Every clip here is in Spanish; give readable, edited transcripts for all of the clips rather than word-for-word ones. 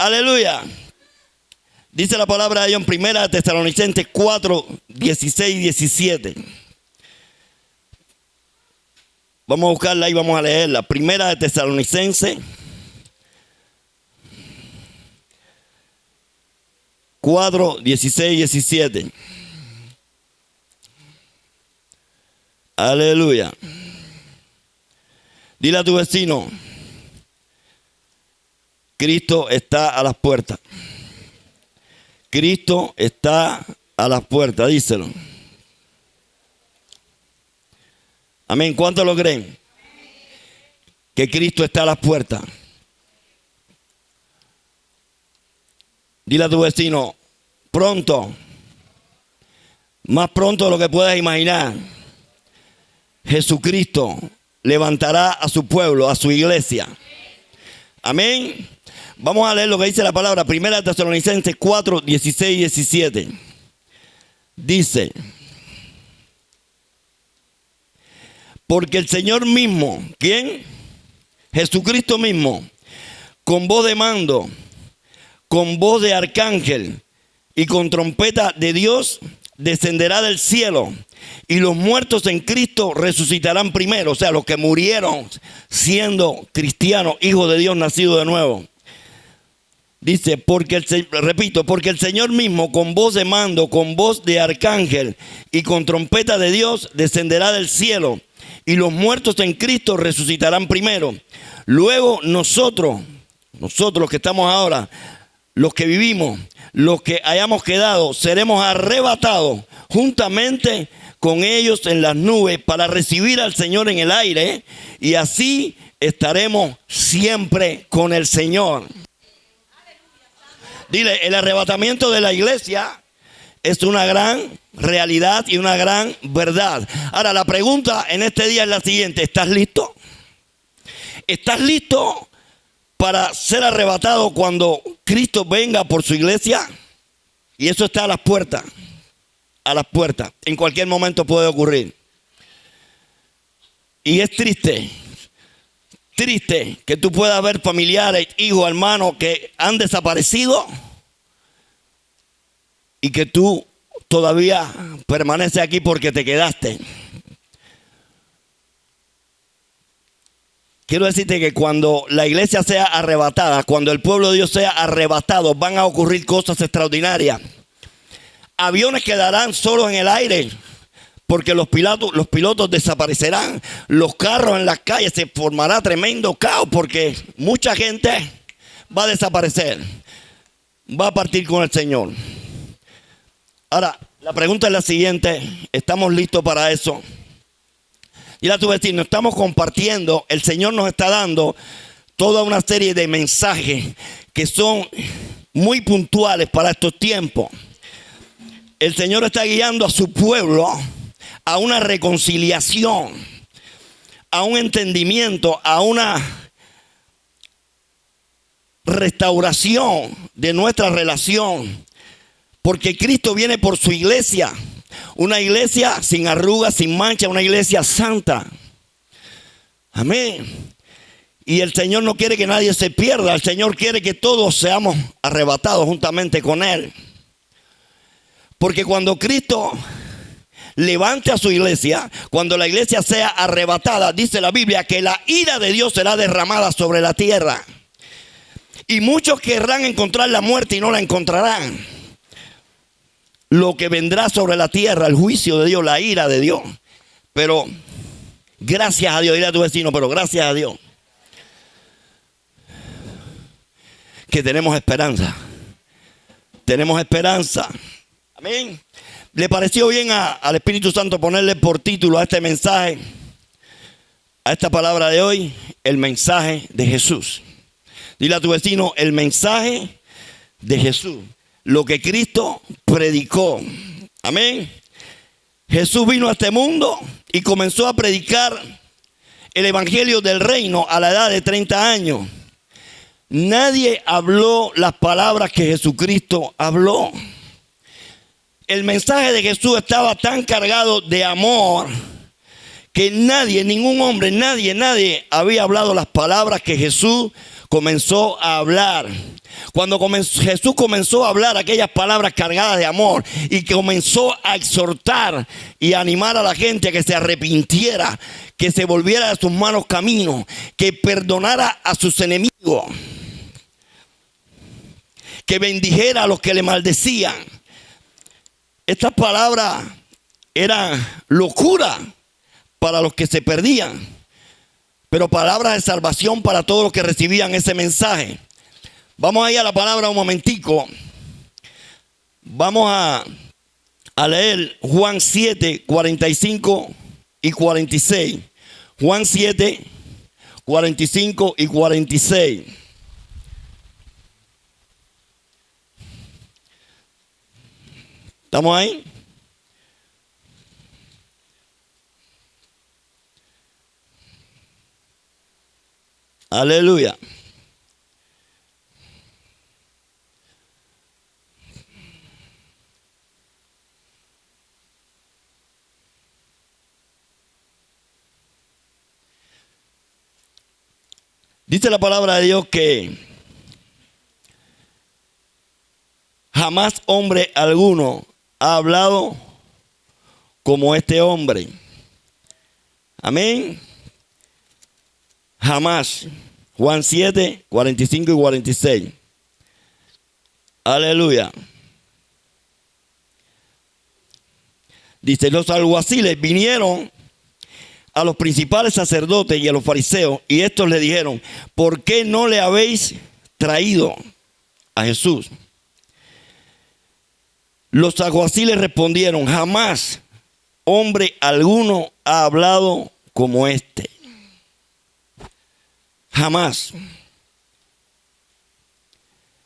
Aleluya. Dice la palabra de Dios en 1 Tesalonicenses 4, 16 y 17. Vamos a buscarla y vamos a leerla. 1 Tesalonicenses 4, 16 y 17. Aleluya. Dile a tu vecino: Cristo está a las puertas. Cristo está a las puertas, díselo. Amén. ¿Cuántos lo creen? Que Cristo está a las puertas. Dile a tu vecino: pronto, más pronto de lo que puedas imaginar, Jesucristo levantará a su pueblo, a su iglesia. Amén. Vamos a leer lo que dice la palabra. 1 Tesalonicenses 4, 16 y 17. Dice: porque el Señor mismo, ¿quién? Jesucristo mismo, con voz de mando, con voz de arcángel y con trompeta de Dios, descenderá del cielo, y los muertos en Cristo resucitarán primero. O sea, los que murieron siendo cristianos, hijos de Dios, nacidos de nuevo. Dice, porque el Señor mismo, con voz de mando, con voz de arcángel y con trompeta de Dios, descenderá del cielo, y los muertos en Cristo resucitarán primero. Luego nosotros los que estamos ahora, los que vivimos, los que hayamos quedado, seremos arrebatados juntamente con ellos en las nubes para recibir al Señor en el aire, y así estaremos siempre con el Señor. Dile, el arrebatamiento de la iglesia es una gran realidad y una gran verdad. Ahora, la pregunta en este día es la siguiente: ¿estás listo? ¿Estás listo para ser arrebatado cuando Cristo venga por su iglesia? Y eso está a las puertas. A las puertas. En cualquier momento puede ocurrir. Y es triste que tú puedas ver familiares, hijos, hermanos que han desaparecido y que tú todavía permaneces aquí porque te quedaste. Quiero decirte que cuando la iglesia sea arrebatada, cuando el pueblo de Dios sea arrebatado, van a ocurrir cosas extraordinarias. Aviones quedarán solos en el aire, porque los pilotos desaparecerán. Los carros en las calles, se formará tremendo caos, porque mucha gente va a desaparecer, va a partir con el Señor. Ahora, la pregunta es la siguiente: ¿estamos listos para eso? Dile a tu vecino: estamos compartiendo, el Señor nos está dando toda una serie de mensajes que son muy puntuales para estos tiempos. El Señor está guiando a su pueblo a una reconciliación, a un entendimiento, a una restauración de nuestra relación, porque Cristo viene por su iglesia, una iglesia sin arrugas, sin mancha, una iglesia santa. Amén. Y el Señor no quiere que nadie se pierda. El Señor quiere que todos seamos arrebatados juntamente con Él. Porque cuando Cristo levante a su iglesia, cuando la iglesia sea arrebatada, dice la Biblia que la ira de Dios será derramada sobre la tierra. Y muchos querrán encontrar la muerte y no la encontrarán. Lo que vendrá sobre la tierra, el juicio de Dios, la ira de Dios. Pero gracias a Dios, dile a tu vecino, pero gracias a Dios que tenemos esperanza. Tenemos esperanza. Amén. ¿Le pareció bien al Espíritu Santo ponerle por título a este mensaje, a esta palabra de hoy, el mensaje de Jesús? Dile a tu vecino: el mensaje de Jesús. Lo que Cristo predicó. Amén. Jesús vino a este mundo y comenzó a predicar el evangelio del reino a la edad de 30 años. Nadie habló las palabras que Jesucristo habló. El mensaje de Jesús estaba tan cargado de amor que nadie, ningún hombre, nadie había hablado las palabras que Jesús comenzó a hablar. Cuando Jesús comenzó a hablar aquellas palabras cargadas de amor y comenzó a exhortar y a animar a la gente a que se arrepintiera, que se volviera de sus malos caminos, que perdonara a sus enemigos, que bendijera a los que le maldecían. Estas palabras eran locura para los que se perdían, pero palabras de salvación para todos los que recibían ese mensaje. Vamos a ir a la palabra un momentico. Vamos a leer Juan 7, 45 y 46. Juan 7, 45 y 46. ¿Estamos ahí? Aleluya. Dice la palabra de Dios que jamás hombre alguno ha hablado como este hombre. Amén. Jamás. Juan 7, 45 y 46. Aleluya. Dice, los alguaciles vinieron a los principales sacerdotes y a los fariseos, y estos le dijeron, ¿por qué no le habéis traído a Jesús? Los alguaciles respondieron, jamás hombre alguno ha hablado como este. Jamás.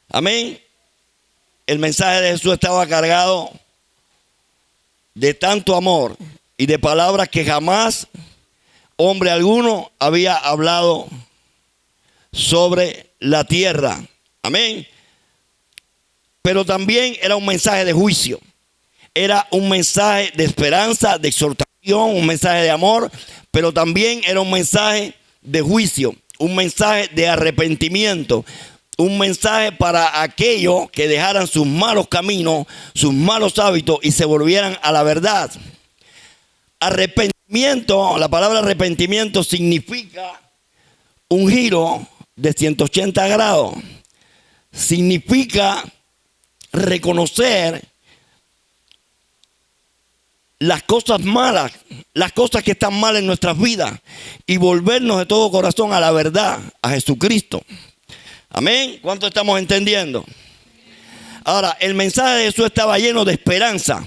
Amén. El mensaje de Jesús estaba cargado de tanto amor y de palabras que jamás hombre alguno había hablado sobre la tierra. Amén. Pero también era un mensaje de juicio. Era un mensaje de esperanza, de exhortación, un mensaje de amor, pero también era un mensaje de juicio, un mensaje de arrepentimiento, un mensaje para aquellos que dejaran sus malos caminos, sus malos hábitos y se volvieran a la verdad. Arrepentimiento, la palabra arrepentimiento significa un giro de 180 grados. Significa reconocer las cosas malas, las cosas que están mal en nuestras vidas y volvernos de todo corazón a la verdad, a Jesucristo. Amén. ¿Cuánto estamos entendiendo? Ahora, el mensaje de Jesús estaba lleno de esperanza,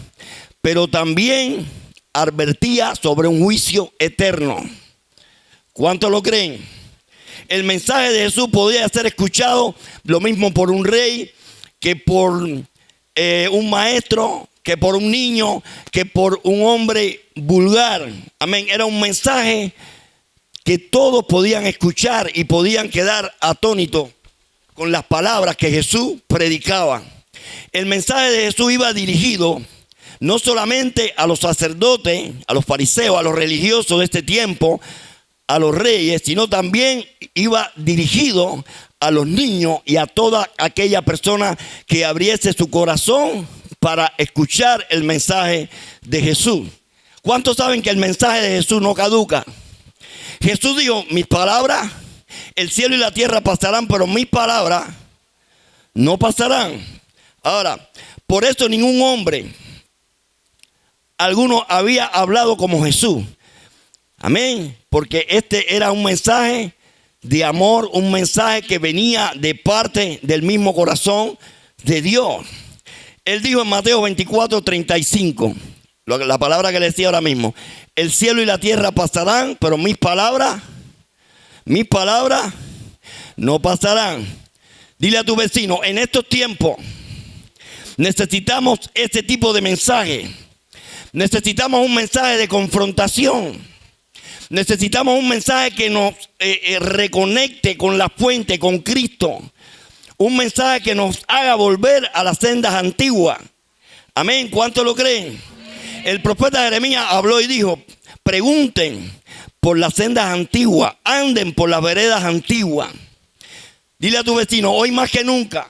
pero también advertía sobre un juicio eterno. ¿Cuántos lo creen? El mensaje de Jesús podía ser escuchado lo mismo por un rey, que por un maestro, que por un niño, que por un hombre vulgar. Amén. Era un mensaje que todos podían escuchar y podían quedar atónitos con las palabras que Jesús predicaba. El mensaje de Jesús iba dirigido no solamente a los sacerdotes, a los fariseos, a los religiosos de este tiempo, a los reyes, sino también iba dirigido a los niños y a toda aquella persona que abriese su corazón para escuchar el mensaje de Jesús. ¿Cuántos saben que el mensaje de Jesús no caduca? Jesús dijo, mis palabras, el cielo y la tierra pasarán, pero mis palabras no pasarán. Ahora, por eso ningún hombre alguno había hablado como Jesús. Amén. Porque este era un mensaje de amor, un mensaje que venía de parte del mismo corazón de Dios. Él dijo en Mateo 24, 35, la palabra que le decía ahora mismo, el cielo y la tierra pasarán, pero mis palabras no pasarán. Dile a tu vecino, en estos tiempos necesitamos este tipo de mensaje. Necesitamos un mensaje de confrontación. Necesitamos un mensaje que nos reconecte con la fuente, con Cristo. Un mensaje que nos haga volver a las sendas antiguas. Amén. ¿Cuántos lo creen? El profeta Jeremías habló y dijo, pregunten por las sendas antiguas, anden por las veredas antiguas. Dile a tu vecino, hoy más que nunca,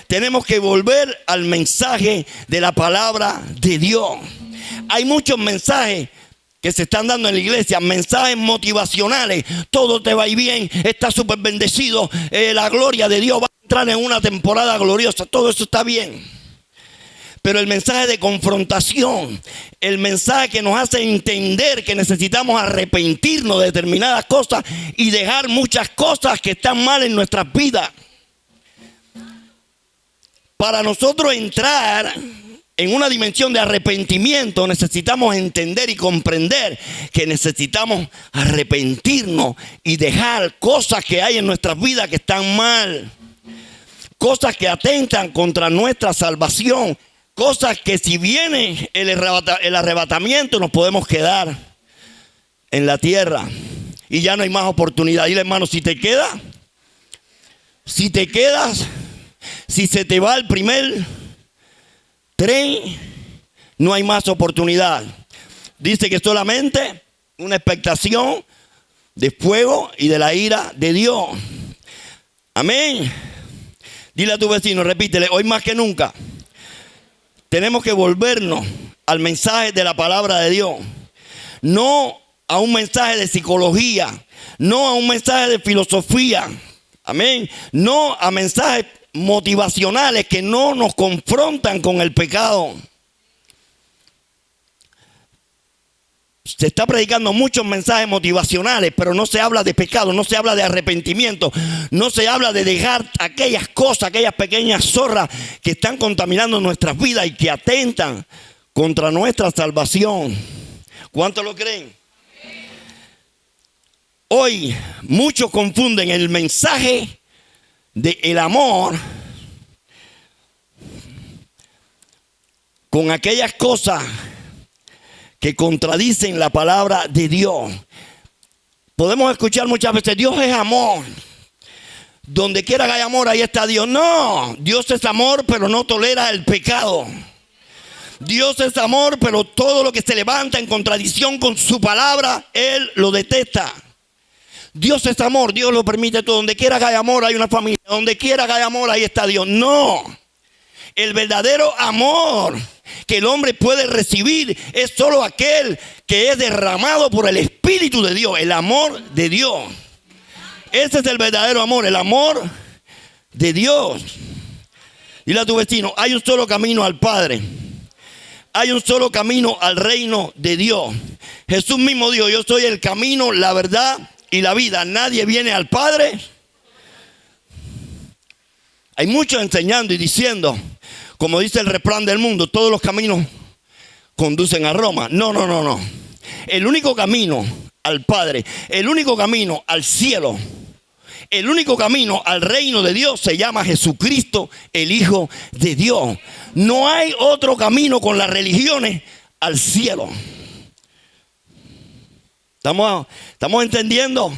tenemos que volver al mensaje de la palabra de Dios. Hay muchos mensajes que se están dando en la iglesia, mensajes motivacionales. Todo te va a ir bien, estás súper bendecido, la gloria de Dios va a entrar en una temporada gloriosa. Todo eso está bien. Pero el mensaje de confrontación, el mensaje que nos hace entender que necesitamos arrepentirnos de determinadas cosas y dejar muchas cosas que están mal en nuestras vidas. Para nosotros entrar en una dimensión de arrepentimiento, necesitamos entender y comprender que necesitamos arrepentirnos y dejar cosas que hay en nuestras vidas que están mal. Cosas que atentan contra nuestra salvación. Cosas que si viene el arrebatamiento nos podemos quedar en la tierra y ya no hay más oportunidad. Dile, hermano, si te quedas, si se te va el primer tren, no hay más oportunidad. Dice que solamente una expectación de fuego y de la ira de Dios. Amén. Dile a tu vecino, repítele, hoy más que nunca tenemos que volvernos al mensaje de la palabra de Dios. No a un mensaje de psicología, no a un mensaje de filosofía. Amén. No a mensajes motivacionales que no nos confrontan con el pecado. Se está predicando muchos mensajes motivacionales, pero no se habla de pecado, no se habla de arrepentimiento, no se habla de dejar aquellas cosas, aquellas pequeñas zorras que están contaminando nuestras vidas y que atentan contra nuestra salvación. ¿Cuántos lo creen? Hoy muchos confunden el mensaje del amor con aquellas cosas que contradicen la palabra de Dios. Podemos escuchar muchas veces, Dios es amor. Donde quiera que haya amor, ahí está Dios. No, Dios es amor, pero no tolera el pecado. Dios es amor, pero todo lo que se levanta en contradicción con su palabra, Él lo detesta. Dios es amor, Dios lo permite todo. Donde quiera que haya amor, hay una familia. Donde quiera que haya amor, ahí está Dios. No, el verdadero amor que el hombre puede recibir es solo aquel que es derramado por el Espíritu de Dios, el amor de Dios. Ese es el verdadero amor, el amor de Dios. Dile a tu vecino, hay un solo camino al Padre. Hay un solo camino al reino de Dios. Jesús mismo dijo, yo soy el camino, la verdad y la vida. Nadie viene al Padre. Hay muchos enseñando y diciendo, como dice el refrán del mundo, todos los caminos conducen a Roma. No. El único camino al Padre, el único camino al cielo, el único camino al reino de Dios se llama Jesucristo, el Hijo de Dios. No hay otro camino con las religiones al cielo. ¿Estamos entendiendo?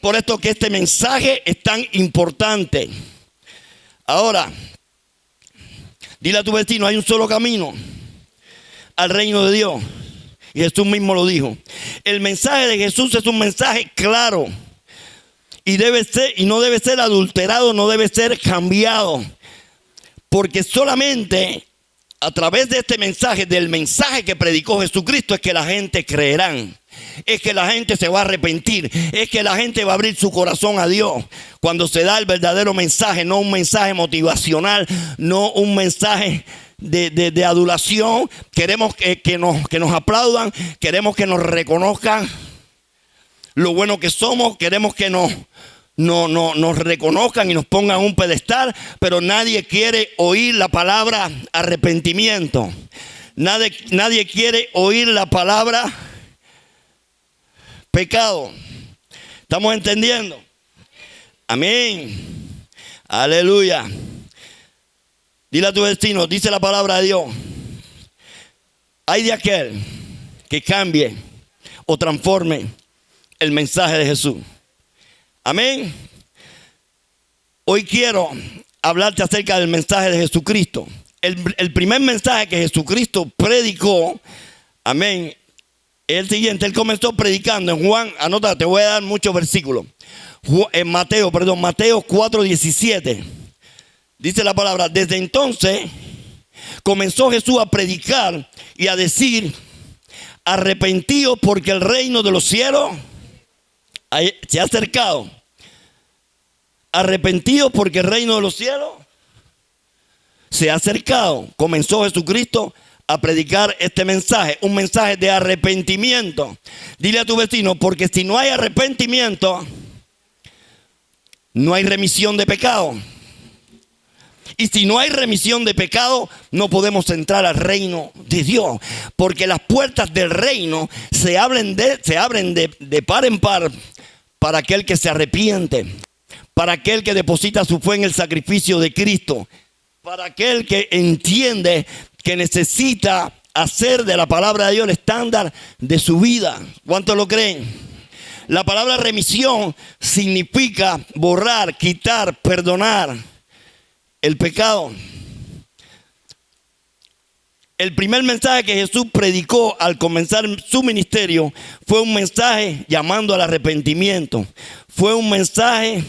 Por esto que este mensaje es tan importante. Ahora, dile a tu vecino, hay un solo camino al reino de Dios. Y Jesús mismo lo dijo. El mensaje de Jesús es un mensaje claro. Y no debe ser adulterado, no debe ser cambiado. Porque solamente a través de este mensaje, del mensaje que predicó Jesucristo, es que la gente creerán. Es que la gente se va a arrepentir. Es que la gente va a abrir su corazón a Dios. Cuando se da el verdadero mensaje, no un mensaje motivacional, no un mensaje de adulación. Queremos que nos aplaudan. Queremos que nos reconozcan lo bueno que somos. Queremos que nos reconozcan y nos pongan un pedestal. Pero nadie quiere oír la palabra arrepentimiento. Nadie quiere oír la palabra pecado. ¿Estamos entendiendo? Amén. Aleluya. Dile a tu vecino, dice la palabra de Dios, hay de aquel que cambie o transforme el mensaje de Jesús. Amén. Hoy quiero hablarte acerca del mensaje de Jesucristo. El primer mensaje que Jesucristo predicó, amén, es el siguiente. Él comenzó predicando en Juan, anota, te voy a dar muchos versículos. Mateo 4:17. Dice la palabra: desde entonces comenzó Jesús a predicar y a decir: arrepentíos porque el reino de los cielos se ha acercado. Arrepentíos porque el reino de los cielos se ha acercado. Comenzó Jesucristo a predicar este mensaje, un mensaje de arrepentimiento. Dile a tu vecino: porque si no hay arrepentimiento, no hay remisión de pecado. Y si no hay remisión de pecado, no podemos entrar al reino de Dios. Porque las puertas del reino se abren de par en par para aquel que se arrepiente, para aquel que deposita su fe en el sacrificio de Cristo, para aquel que entiende que necesita hacer de la palabra de Dios el estándar de su vida. ¿Cuántos lo creen? La palabra remisión significa borrar, quitar, perdonar el pecado. El primer mensaje que Jesús predicó al comenzar su ministerio fue un mensaje llamando al arrepentimiento. Fue un mensaje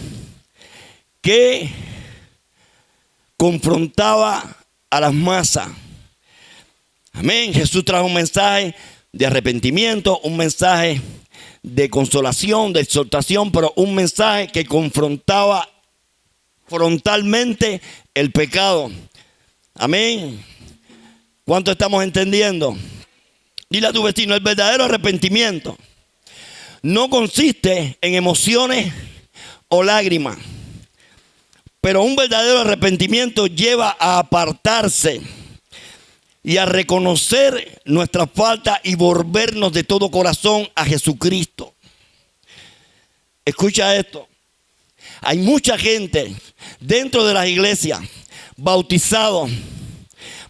que confrontaba a las masas. Amén. Jesús trajo un mensaje de arrepentimiento, un mensaje de consolación, de exhortación, pero un mensaje que confrontaba frontalmente el pecado. Amén. ¿Cuánto estamos entendiendo? Dile a tu vecino: el verdadero arrepentimiento no consiste en emociones o lágrimas, pero un verdadero arrepentimiento lleva a apartarse y a reconocer nuestra falta y volvernos de todo corazón a Jesucristo. Escucha esto. Hay mucha gente dentro de las iglesias, bautizados,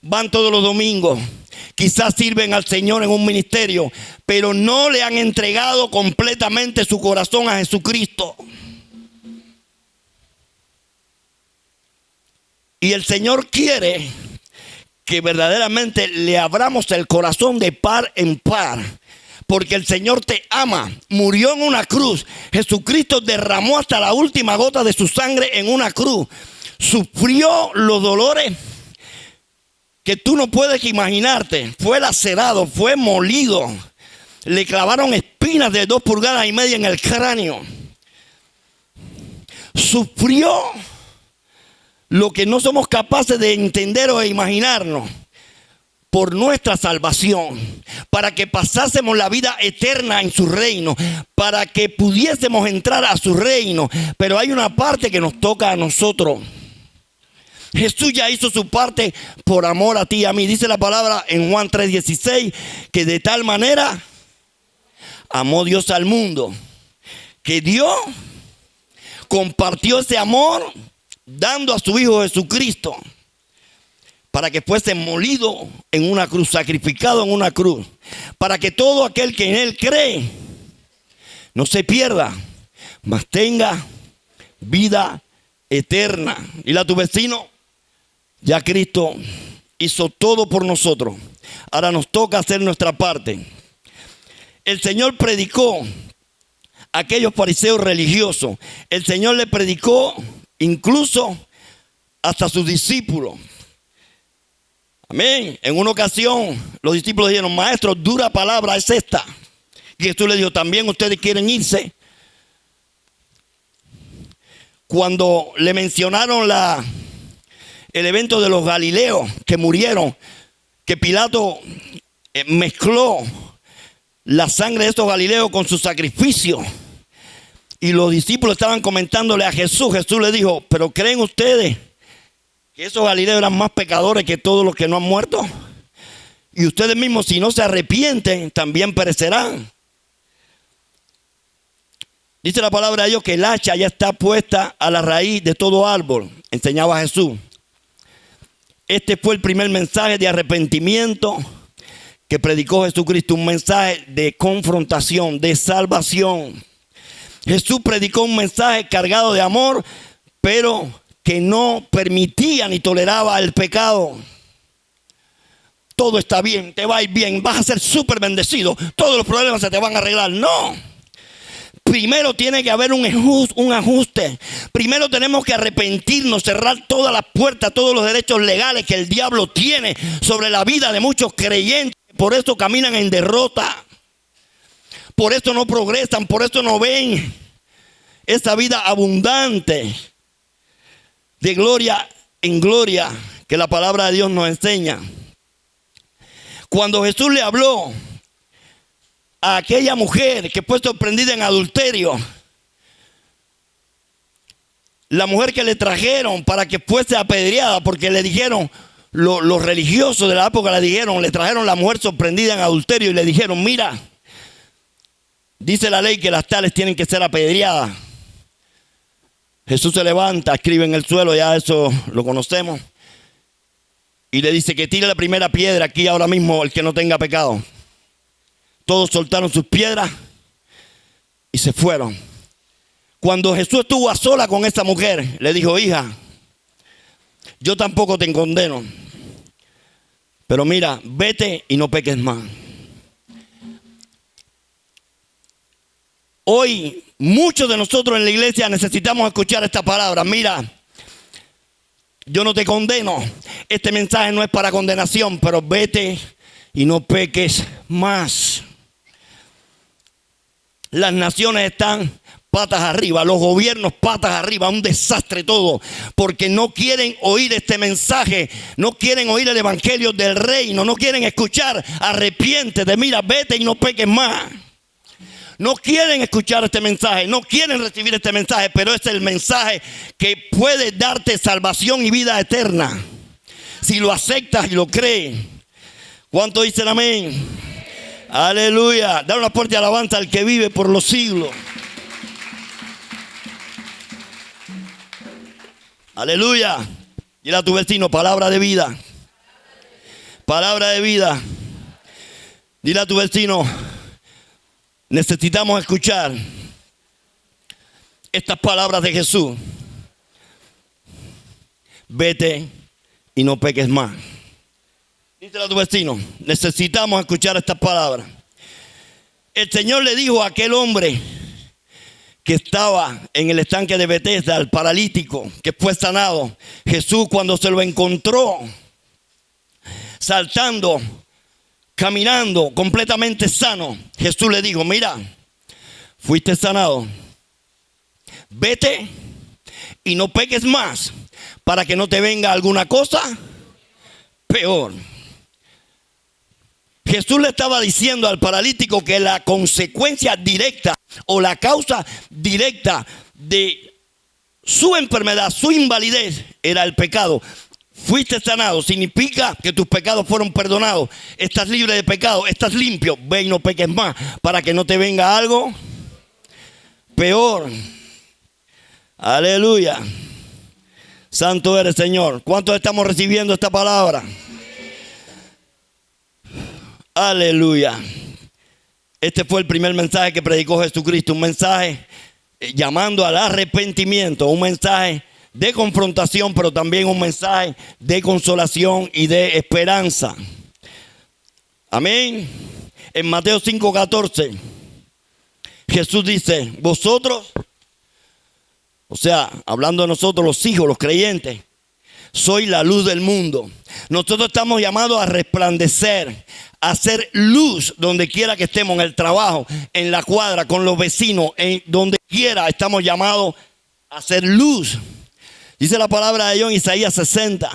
van todos los domingos, quizás sirven al Señor en un ministerio, pero no le han entregado completamente su corazón a Jesucristo. Y el Señor quiere que verdaderamente le abramos el corazón de par en par, porque el Señor te ama. Murió en una cruz. Jesucristo derramó hasta la última gota de su sangre en una cruz. Sufrió los dolores que tú no puedes imaginarte. Fue lacerado, fue molido. Le clavaron espinas de 2,5 pulgadas en el cráneo. Sufrió lo que no somos capaces de entender o de imaginarnos por nuestra salvación, para que pasásemos la vida eterna en su reino, para que pudiésemos entrar a su reino. Pero hay una parte que nos toca a nosotros. Jesús ya hizo su parte por amor a ti y a mí. Dice la palabra en Juan 3:16 que de tal manera amó Dios al mundo, que Dios compartió ese amor dando a su Hijo Jesucristo para que fuese molido en una cruz, sacrificado en una cruz, para que todo aquel que en Él cree no se pierda, mas tenga vida eterna. Dile a tu vecino: ya Cristo hizo todo por nosotros, ahora nos toca hacer nuestra parte. El Señor predicó a aquellos fariseos religiosos. El Señor le predicó incluso hasta sus discípulos. Amén. En una ocasión los discípulos dijeron: maestro, dura palabra es esta. Y Jesús le dijo: ¿también ustedes quieren irse? Cuando le mencionaron el evento de los galileos que murieron, que Pilato mezcló la sangre de estos galileos con su sacrificio, y los discípulos estaban comentándole a Jesús, Jesús le dijo: ¿pero creen ustedes que esos galileos eran más pecadores que todos los que no han muerto? Y ustedes mismos, si no se arrepienten, también perecerán. Dice la palabra de Dios que el hacha ya está puesta a la raíz de todo árbol, enseñaba Jesús. Este fue el primer mensaje de arrepentimiento que predicó Jesucristo, un mensaje de confrontación, de salvación. Jesús predicó un mensaje cargado de amor, pero que no permitía ni toleraba el pecado. Todo está bien, te va a ir bien, vas a ser súper bendecido, todos los problemas se te van a arreglar. No. primero tiene que haber un ajuste. Primero tenemos que arrepentirnos, cerrar todas las puertas, todos los derechos legales que el diablo tiene sobre la vida de muchos creyentes. Por eso caminan en derrota. Por eso no progresan, por eso no ven esa vida abundante de gloria en gloria que la palabra de Dios nos enseña. Cuando Jesús le habló a aquella mujer que fue sorprendida en adulterio, la mujer que le trajeron para que fuese apedreada, porque le dijeron, los religiosos de la época le trajeron la mujer sorprendida en adulterio y le dijeron, mira, dice la ley que las tales tienen que ser apedreadas. Jesús se levanta, escribe en el suelo, ya eso lo conocemos, y le dice que tire la primera piedra aquí ahora mismo el que no tenga pecado. Todos soltaron sus piedras y se fueron. Cuando Jesús estuvo a sola con esa mujer, le dijo, hija, yo tampoco te condeno, pero mira, vete y no peques más. Hoy muchos de nosotros en la iglesia necesitamos escuchar esta palabra. Mira, yo no te condeno. Este mensaje no es para condenación, pero vete y no peques más. Las naciones están patas arriba, los gobiernos patas arriba, un desastre todo, porque no quieren oír este mensaje, no quieren oír el evangelio del reino, no quieren escuchar, arrepiéntete, mira, vete y no peques más. No quieren escuchar este mensaje, no quieren recibir este mensaje, pero es el mensaje que puede darte salvación y vida eterna. Si lo aceptas y lo crees. ¿Cuánto dicen amén? Aleluya. Dar una fuerte alabanza al que vive por los siglos. Aleluya. Dile a tu vecino, palabra de vida. Palabra de vida. Dile a tu vecino, necesitamos escuchar estas palabras de Jesús. Vete y no peques más. Díselo a tu vecino, necesitamos escuchar estas palabras. El Señor le dijo a aquel hombre que estaba en el estanque de Betesda, al paralítico que fue sanado. Jesús, cuando se lo encontró saltando, caminando completamente sano, Jesús le dijo, mira, fuiste sanado, vete y no peques más para que no te venga alguna cosa peor. Jesús le estaba diciendo al paralítico que la consecuencia directa o la causa directa de su enfermedad, su invalidez, era el pecado. Fuiste sanado, significa que tus pecados fueron perdonados. Estás libre de pecado, estás limpio. Ve y no peques más para que no te venga algo peor. Aleluya. Santo eres, Señor. ¿Cuántos estamos recibiendo esta palabra? Aleluya. Este fue el primer mensaje que predicó Jesucristo. Un mensaje llamando al arrepentimiento. Un mensaje de confrontación, pero también un mensaje de consolación y de esperanza. Amén. En Mateo 5:14, Jesús dice, vosotros, o sea, hablando de nosotros los hijos, los creyentes, sois la luz del mundo. Nosotros estamos llamados a resplandecer, a hacer luz donde quiera que estemos, en el trabajo, en la cuadra, con los vecinos, en donde quiera estamos llamados a hacer luz. Dice la palabra de Dios en Isaías 60.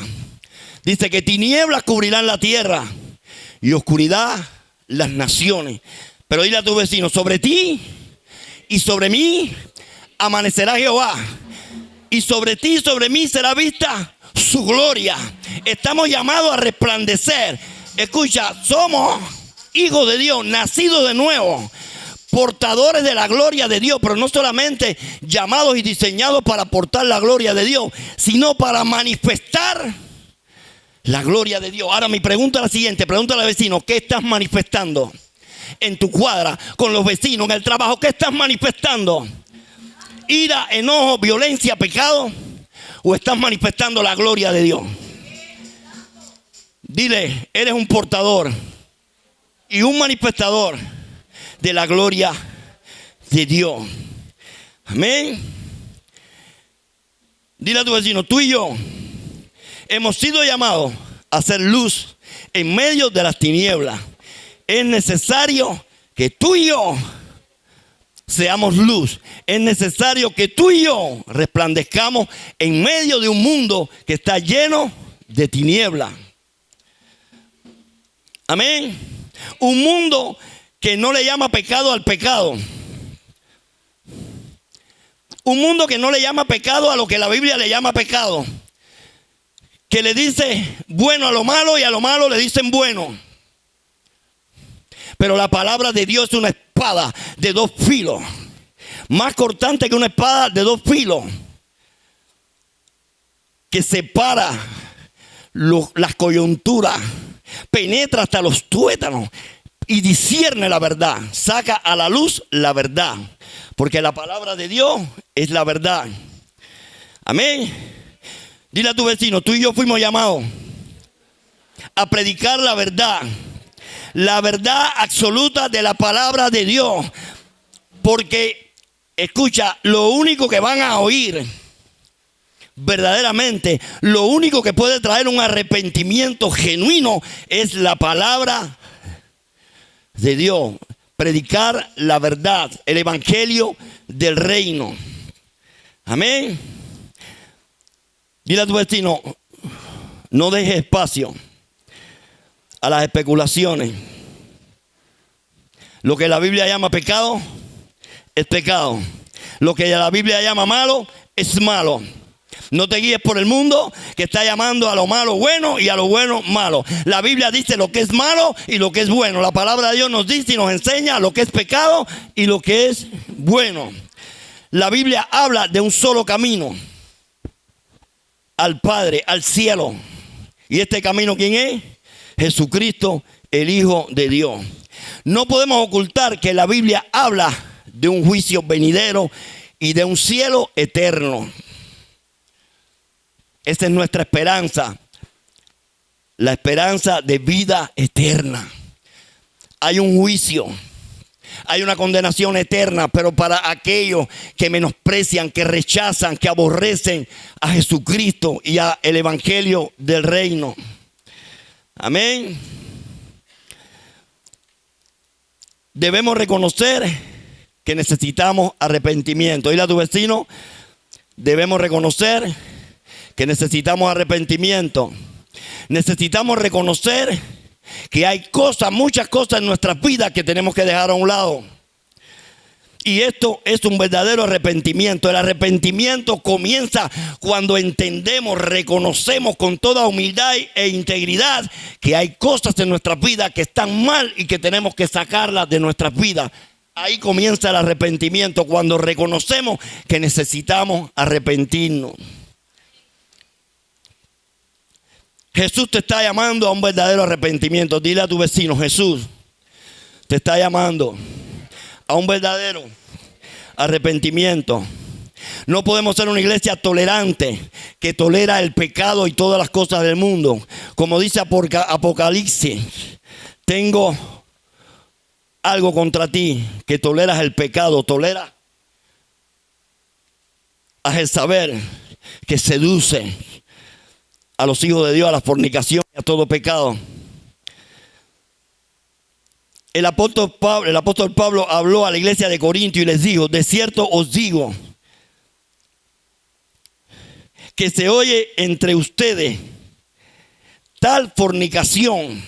Dice que tinieblas cubrirán la tierra y oscuridad las naciones. Pero dile a tu vecino, sobre ti y sobre mí amanecerá Jehová. Y sobre ti y sobre mí será vista su gloria. Estamos llamados a resplandecer. Escucha, somos hijos de Dios, nacidos de nuevo, portadores de la gloria de Dios, pero no solamente llamados y diseñados para portar la gloria de Dios, sino para manifestar la gloria de Dios. Ahora mi pregunta es la siguiente, pregúntale al vecino, ¿qué estás manifestando en tu cuadra, con los vecinos, en el trabajo? ¿Qué estás manifestando? ¿Ira, enojo, violencia, pecado? ¿O estás manifestando la gloria de Dios? Dile, eres un portador y un manifestador de la gloria de Dios. Amén. Dile a tu vecino, tú y yo hemos sido llamados a ser luz en medio de las tinieblas. Es necesario que tú y yo seamos luz. Es necesario que tú y yo resplandezcamos en medio de un mundo que está lleno de tinieblas. Amén. Un mundo que no le llama pecado al pecado. Un mundo que no le llama pecado a lo que la Biblia le llama pecado. Que le dice bueno a lo malo y a lo malo le dicen bueno. Pero la palabra de Dios es una espada de dos filos. Más cortante que una espada de dos filos. Que separa las coyunturas. Penetra hasta los tuétanos. Y discierne la verdad. Saca a la luz la verdad. Porque la palabra de Dios es la verdad. Amén. Dile a tu vecino, tú y yo fuimos llamados a predicar la verdad. La verdad absoluta de la palabra de Dios. Porque, escucha, lo único que van a oír verdaderamente, lo único que puede traer un arrepentimiento genuino es la palabra de Dios. Predicar la verdad, el evangelio del reino. Amén. Dile a tu vecino, no dejes espacio a las especulaciones. Lo que la Biblia llama pecado es pecado. Lo que la Biblia llama malo es malo. No te guíes por el mundo que está llamando a lo malo bueno y a lo bueno malo. La Biblia dice lo que es malo y lo que es bueno. La palabra de Dios nos dice y nos enseña lo que es pecado y lo que es bueno. La Biblia habla de un solo camino al Padre, al cielo. ¿Y este camino quién es? Jesucristo, el Hijo de Dios. No podemos ocultar que la Biblia habla de un juicio venidero y de un cielo eterno. Esa es nuestra esperanza. La esperanza de vida eterna. Hay un juicio. Hay una condenación eterna, pero para aquellos que menosprecian, que rechazan, que aborrecen a Jesucristo y al evangelio del reino. Amén. Debemos reconocer que necesitamos arrepentimiento. Dile a tu vecino, debemos reconocer que necesitamos arrepentimiento. Necesitamos reconocer que hay cosas, muchas cosas en nuestras vidas que tenemos que dejar a un lado. Y esto es un verdadero arrepentimiento. El arrepentimiento comienza cuando entendemos, reconocemos con toda humildad e integridad que hay cosas en nuestras vidas que están mal y que tenemos que sacarlas de nuestras vidas. Ahí comienza el arrepentimiento, cuando reconocemos que necesitamos arrepentirnos. Jesús te está llamando a un verdadero arrepentimiento. Dile a tu vecino, Jesús te está llamando a un verdadero arrepentimiento. No podemos ser una iglesia tolerante que tolera el pecado y todas las cosas del mundo. Como dice Apocalipsis, tengo algo contra ti, que toleras el pecado, tolera a Jezabel, que seduce a los hijos de Dios, a la fornicación y a todo pecado. El apóstol Pablo habló a la iglesia de Corinto y les dijo: de cierto os digo que se oye entre ustedes tal fornicación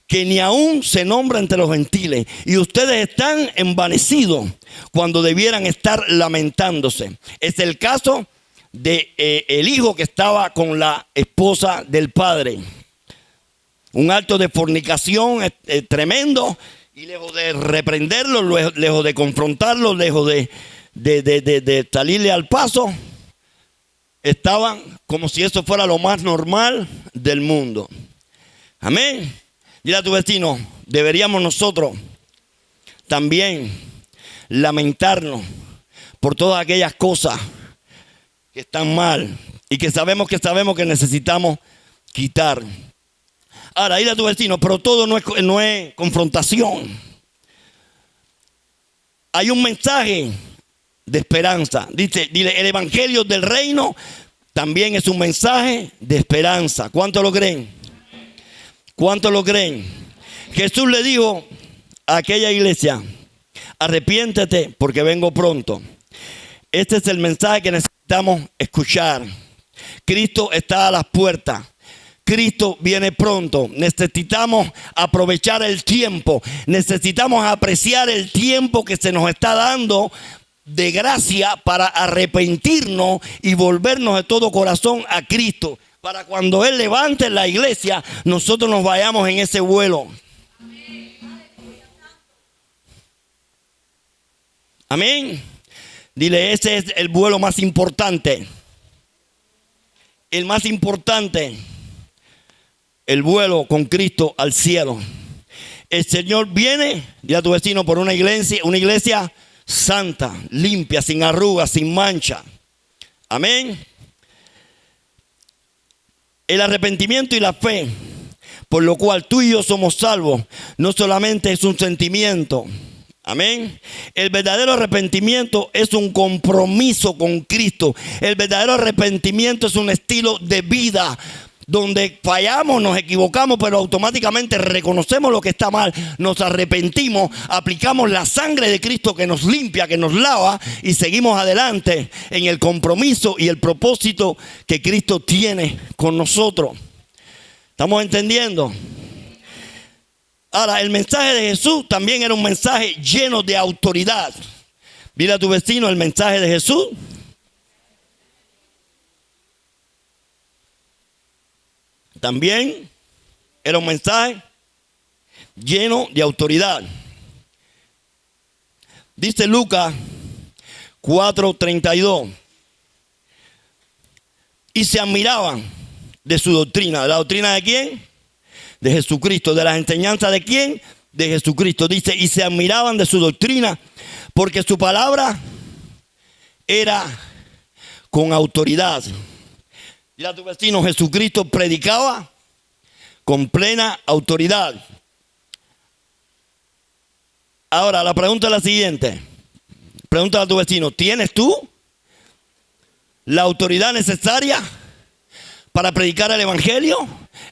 que ni aún se nombra entre los gentiles, y ustedes están envanecidos cuando debieran estar lamentándose. Es el caso de el hijo que estaba con la esposa del padre. Un acto de fornicación tremendo, y lejos de reprenderlo, lejos de confrontarlo, lejos de salirle al paso, estaban como si eso fuera lo más normal del mundo. Amén. Dile a tu vecino, deberíamos nosotros también lamentarnos por todas aquellas cosas que están mal y que sabemos que necesitamos quitar. Ahora, dile a tu vecino, pero todo no es confrontación. Hay un mensaje de esperanza. Dile, el evangelio del reino también es un mensaje de esperanza. ¿Cuántos lo creen? ¿Cuántos lo creen? Jesús le dijo a aquella iglesia: arrepiéntete porque vengo pronto. Este es el mensaje que necesitamos escuchar. Cristo está a las puertas. Cristo viene pronto. Necesitamos aprovechar el tiempo. Necesitamos apreciar el tiempo que se nos está dando de gracia para arrepentirnos y volvernos de todo corazón a Cristo. Para cuando Él levante la iglesia, nosotros nos vayamos en ese vuelo. Amén. Dile, ese es el vuelo más importante. El más importante. El vuelo con Cristo al cielo. El Señor viene, dile a tu vecino, por una iglesia santa, limpia, sin arrugas, sin mancha. Amén. El arrepentimiento y la fe, por lo cual tú y yo somos salvos, no solamente es un sentimiento. Amén. El verdadero arrepentimiento es un compromiso con Cristo. El verdadero arrepentimiento es un estilo de vida donde fallamos, nos equivocamos, pero automáticamente reconocemos lo que está mal, nos arrepentimos, aplicamos la sangre de Cristo que nos limpia, que nos lava y seguimos adelante en el compromiso y el propósito que Cristo tiene con nosotros. ¿Estamos entendiendo? Ahora, el mensaje de Jesús también era un mensaje lleno de autoridad. Dile a tu vecino, el mensaje de Jesús también era un mensaje lleno de autoridad. Dice Lucas 4:32. Y se admiraban de su doctrina. ¿De la doctrina de quién? De Jesucristo. ¿De las enseñanzas de quién? De Jesucristo. Dice, y se admiraban de su doctrina, porque su palabra era con autoridad. Dile a tu vecino, Jesucristo predicaba con plena autoridad. Ahora, la pregunta es la siguiente. Pregúntale a tu vecino, ¿tienes tú la autoridad necesaria para predicar el evangelio?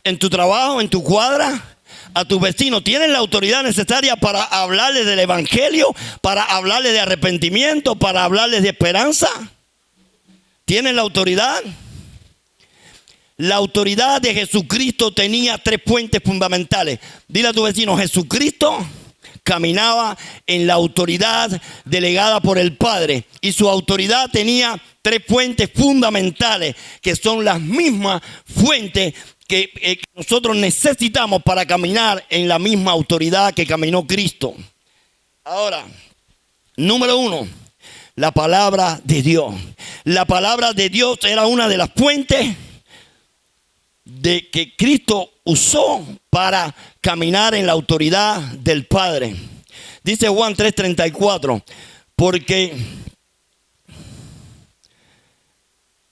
En tu trabajo, en tu cuadra. A tu vecino, ¿tienes la autoridad necesaria para hablarles del evangelio? Para hablarles de arrepentimiento, para hablarles de esperanza. ¿Tienes la autoridad? La autoridad de Jesucristo tenía 3 puentes fundamentales. Dile a tu vecino, Jesucristo caminaba en la autoridad delegada por el Padre. Y su autoridad tenía 3 fuentes fundamentales, que son las mismas fuentes que nosotros necesitamos para caminar en la misma autoridad que caminó Cristo. Ahora, número 1, la palabra de Dios. La palabra de Dios era una de las fuentes de que Cristo usó para caminar en la autoridad del Padre. Dice Juan 3:34, porque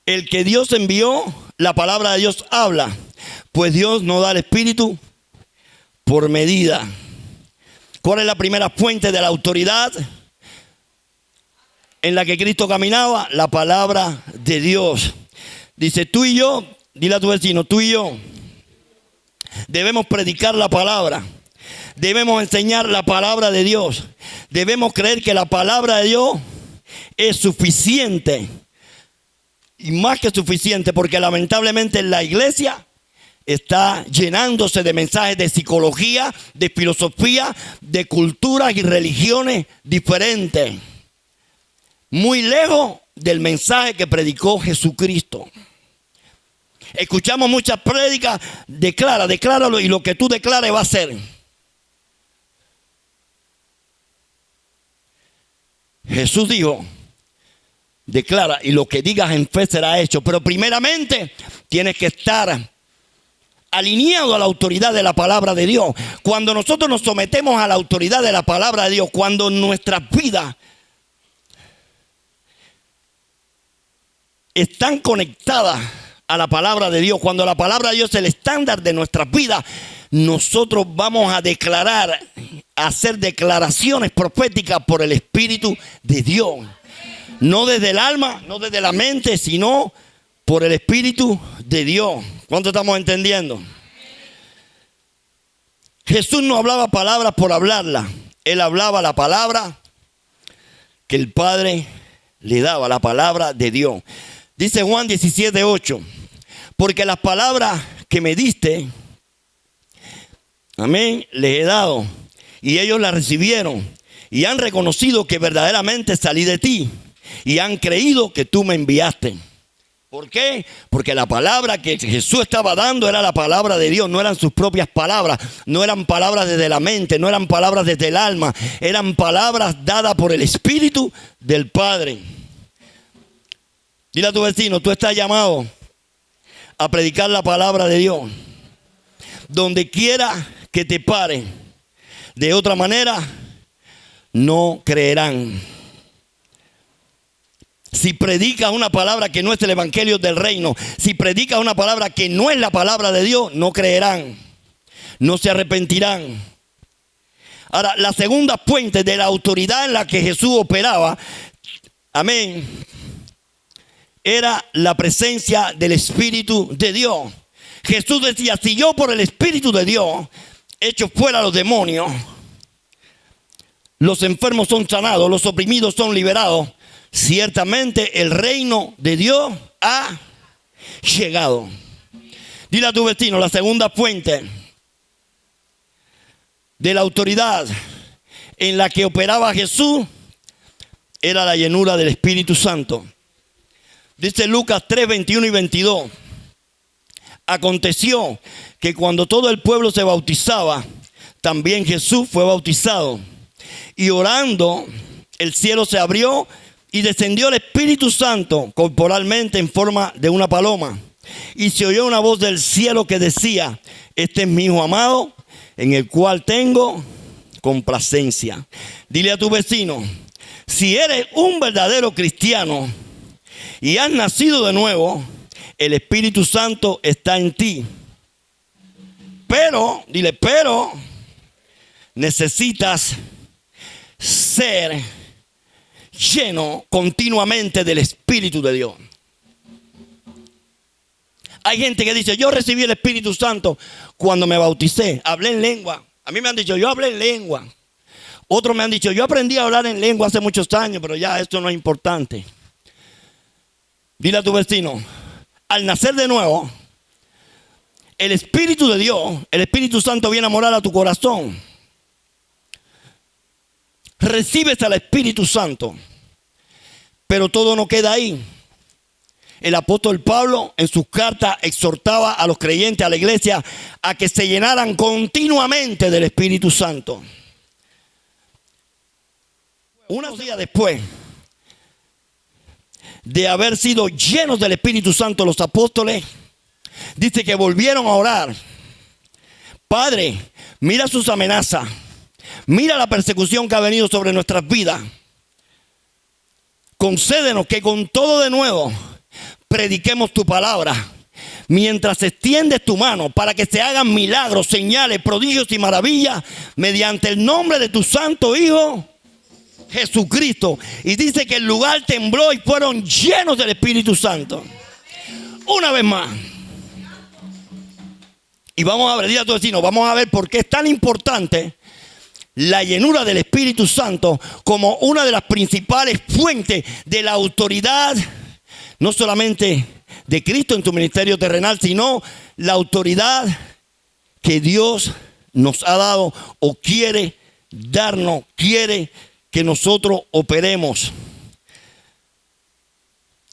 el que Dios envió, la palabra de Dios habla, pues Dios no da el Espíritu por medida. ¿Cuál es la primera fuente de la autoridad en la que Cristo caminaba? La palabra de Dios. Dice, tú y yo, dile a tu vecino, tú y yo debemos predicar la palabra. Debemos enseñar la palabra de Dios. Debemos creer que la palabra de Dios es suficiente. Y más que suficiente, porque lamentablemente la iglesia está llenándose de mensajes de psicología, de filosofía, de culturas y religiones diferentes. Muy lejos del mensaje que predicó Jesucristo. Escuchamos muchas prédicas, decláralo y lo que tú declares va a ser. Jesús dijo, declara y lo que digas en fe será hecho. Pero primeramente tienes que estar alineado a la autoridad de la palabra de Dios. Cuando nosotros nos sometemos a la autoridad de la palabra de Dios, cuando nuestras vidas están conectadas a la palabra de Dios, cuando la palabra de Dios es el estándar de nuestras vidas, nosotros vamos a declarar, a hacer declaraciones proféticas por el Espíritu de Dios. No desde el alma, no desde la mente, sino por el Espíritu de Dios. ¿Cuánto estamos entendiendo? Jesús no hablaba palabras por hablarlas. Él hablaba la palabra que el Padre le daba, la palabra de Dios. Dice Juan 17:8, porque las palabras que me diste, amén, les he dado, y ellos las recibieron, y han reconocido que verdaderamente salí de ti, y han creído que tú me enviaste. ¿Por qué? Porque la palabra que Jesús estaba dando era la palabra de Dios, no eran sus propias palabras, no eran palabras desde la mente, no eran palabras desde el alma, eran palabras dadas por el Espíritu del Padre. Dile a tu vecino, tú estás llamado a predicar la palabra de Dios. Donde quiera que te pare, de otra manera, no creerán. Si predicas una palabra que no es el evangelio del reino, si predicas una palabra que no es la palabra de Dios, no creerán, no se arrepentirán. Ahora, la segunda fuente de la autoridad en la que Jesús operaba, amén, era la presencia del Espíritu de Dios. Jesús decía, si yo por el Espíritu de Dios echo fuera a los demonios, los enfermos son sanados, los oprimidos son liberados, ciertamente el reino de Dios ha llegado. Dile a tu vecino, la segunda fuente de la autoridad en la que operaba Jesús era la llenura del Espíritu Santo. Dice Lucas 3, 21 y 22. Aconteció que cuando todo el pueblo se bautizaba, también Jesús fue bautizado. Y orando, el cielo se abrió y descendió el Espíritu Santo corporalmente en forma de una paloma. Y se oyó una voz del cielo que decía, este es mi Hijo amado, en el cual tengo complacencia. Dile a tu vecino, si eres un verdadero cristiano y has nacido de nuevo, el Espíritu Santo está en ti. Pero, dile, pero necesitas ser lleno continuamente del Espíritu de Dios. Hay gente que dice, yo recibí el Espíritu Santo cuando me bauticé, hablé en lengua. A mí me han dicho, yo hablé en lengua. Otros me han dicho, yo aprendí a hablar en lengua hace muchos años, pero ya esto no es importante. Dile a tu vecino, al nacer de nuevo, el Espíritu de Dios, el Espíritu Santo viene a morar a tu corazón. Recibes al Espíritu Santo, pero todo no queda ahí. El apóstol Pablo en sus cartas exhortaba a los creyentes, a la iglesia, a que se llenaran continuamente del Espíritu Santo. Unos días después de haber sido llenos del Espíritu Santo, los apóstoles, dice que volvieron a orar. Padre, mira sus amenazas, mira la persecución que ha venido sobre nuestras vidas. Concédenos que con todo de nuevo prediquemos tu palabra, mientras extiendes tu mano para que se hagan milagros, señales, prodigios y maravillas mediante el nombre de tu santo Hijo Jesucristo. Y dice que el lugar tembló y fueron llenos del Espíritu Santo. Una vez más. Y vamos a ver, dile a tu vecino, vamos a ver por qué es tan importante la llenura del Espíritu Santo como una de las principales fuentes de la autoridad, no solamente de Cristo en tu ministerio terrenal, sino la autoridad que Dios nos ha dado o quiere darnos, quiere que nosotros operemos.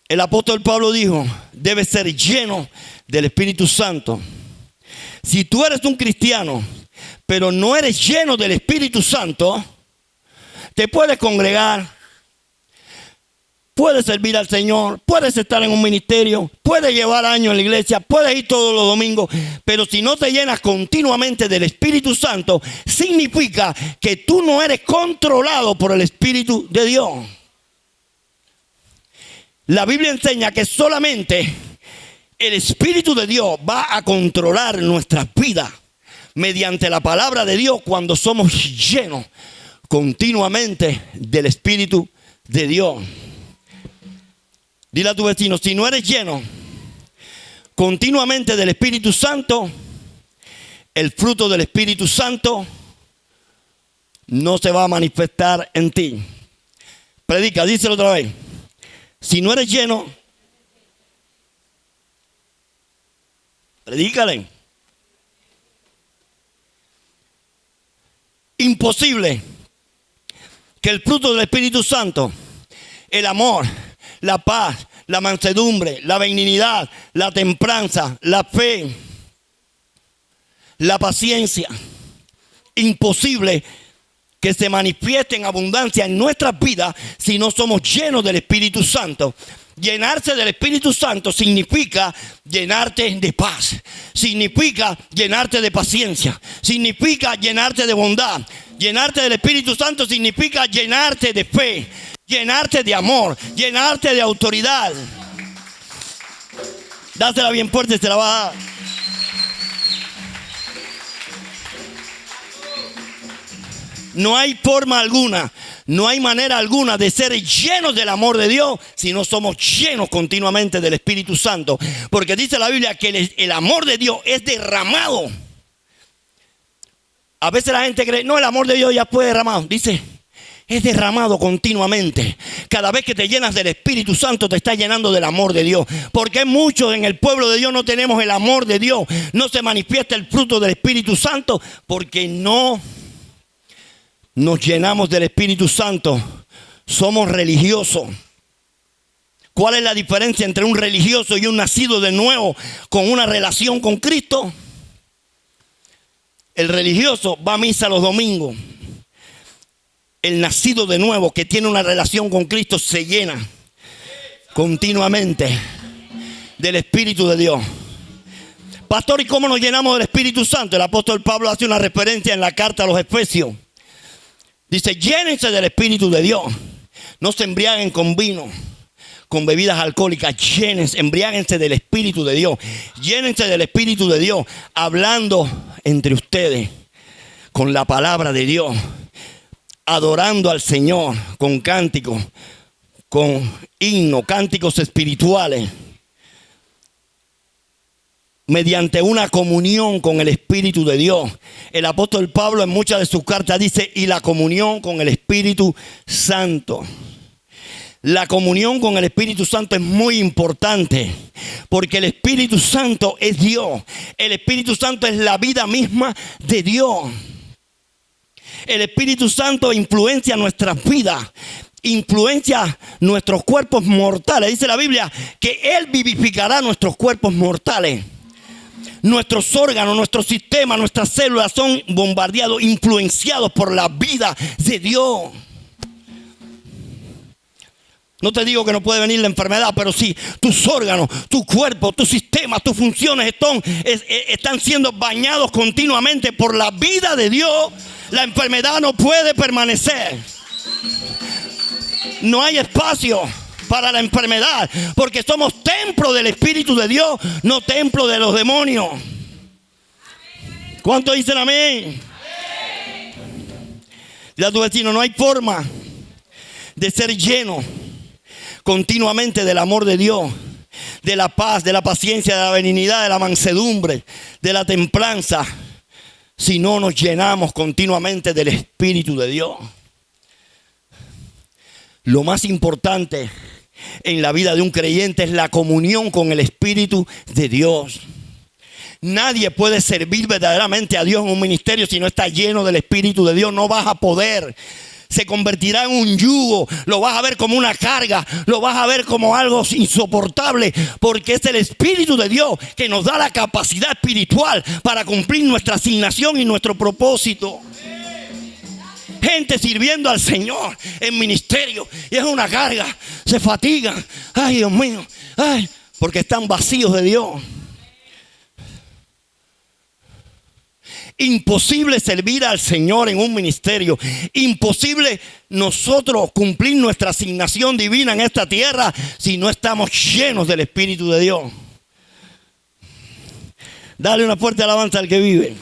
El apóstol Pablo dijo, debe ser lleno del Espíritu Santo. Si tú eres un cristiano, pero no eres lleno del Espíritu Santo, te puedes congregar, puedes servir al Señor, puedes estar en un ministerio, puedes llevar años en la iglesia, puedes ir todos los domingos, pero si no te llenas continuamente del Espíritu Santo, significa que tú no eres controlado por el Espíritu de Dios. La Biblia enseña que solamente el Espíritu de Dios va a controlar nuestras vidas mediante la palabra de Dios cuando somos llenos continuamente del Espíritu de Dios. Dile a tu vecino, si no eres lleno continuamente del Espíritu Santo, el fruto del Espíritu Santo no se va a manifestar en ti. Predica, díselo otra vez. Si no eres lleno, predícale. Imposible que el fruto del Espíritu Santo, el amor, la paz, la mansedumbre, la benignidad, la templanza, la fe, la paciencia, imposible que se manifieste en abundancia en nuestras vidas si no somos llenos del Espíritu Santo. Llenarse del Espíritu Santo significa llenarte de paz, significa llenarte de paciencia, significa llenarte de bondad. Llenarte del Espíritu Santo significa llenarte de fe, llenarte de amor, llenarte de autoridad. Dásela bien fuerte, se la va a dar. No hay forma alguna, no hay manera alguna de ser llenos del amor de Dios si no somos llenos continuamente del Espíritu Santo. Porque dice la Biblia que el amor de Dios es derramado. A veces la gente cree, no, el amor de Dios ya fue derramado. Dice, es derramado continuamente. Cada vez que te llenas del Espíritu Santo te está llenando del amor de Dios. Porque muchos en el pueblo de Dios no tenemos el amor de Dios. No se manifiesta el fruto del Espíritu Santo porque no nos llenamos del Espíritu Santo. Somos religiosos. ¿Cuál es la diferencia entre un religioso y un nacido de nuevo con una relación con Cristo? El religioso va a misa los domingos. El nacido de nuevo que tiene una relación con Cristo se llena continuamente del Espíritu de Dios. Pastor, ¿y cómo nos llenamos del Espíritu Santo? El apóstol Pablo hace una referencia en la carta a los Efesios. Dice, llénense del Espíritu de Dios. No se embriaguen con vino, con bebidas alcohólicas. Llénense, embriáguense del Espíritu de Dios. Llénense del Espíritu de Dios, hablando entre ustedes con la palabra de Dios, adorando al Señor con cánticos, con himnos, cánticos espirituales, mediante una comunión con el Espíritu de Dios. El apóstol Pablo en muchas de sus cartas dice, y la comunión con el Espíritu Santo. La comunión con el Espíritu Santo es muy importante porque el Espíritu Santo es Dios. El Espíritu Santo es la vida misma de Dios. El Espíritu Santo influencia nuestras vidas, influencia nuestros cuerpos mortales. Dice la Biblia que Él vivificará nuestros cuerpos mortales. Nuestros órganos, nuestro sistema, nuestras células son bombardeados, influenciados por la vida de Dios. No te digo que no puede venir la enfermedad, pero sí, tus órganos, tu cuerpo, tu sistema, tus funciones están siendo bañados continuamente por la vida de Dios. La enfermedad no puede permanecer. No hay espacio para la enfermedad, porque somos templo del Espíritu de Dios, no templo de los demonios. ¿Cuántos dicen amén? Dile a tu vecino, no hay forma de ser lleno continuamente del amor de Dios, de la paz, de la paciencia, de la benignidad, de la mansedumbre, de la templanza, si no nos llenamos continuamente del Espíritu de Dios. Lo más importante en la vida de un creyente es la comunión con el Espíritu de Dios. Nadie puede servir verdaderamente a Dios en un ministerio si no está lleno del Espíritu de Dios. No vas a poder. Se convertirá en un yugo, lo vas a ver como una carga, lo vas a ver como algo insoportable, porque es el Espíritu de Dios que nos da la capacidad espiritual para cumplir nuestra asignación y nuestro propósito. Gente sirviendo al Señor en ministerio y es una carga, se fatigan, ay Dios mío, ay, porque están vacíos de Dios. Imposible servir al Señor en un ministerio. Imposible nosotros cumplir nuestra asignación divina en esta tierra si no estamos llenos del Espíritu de Dios. Dale una fuerte alabanza al que vive.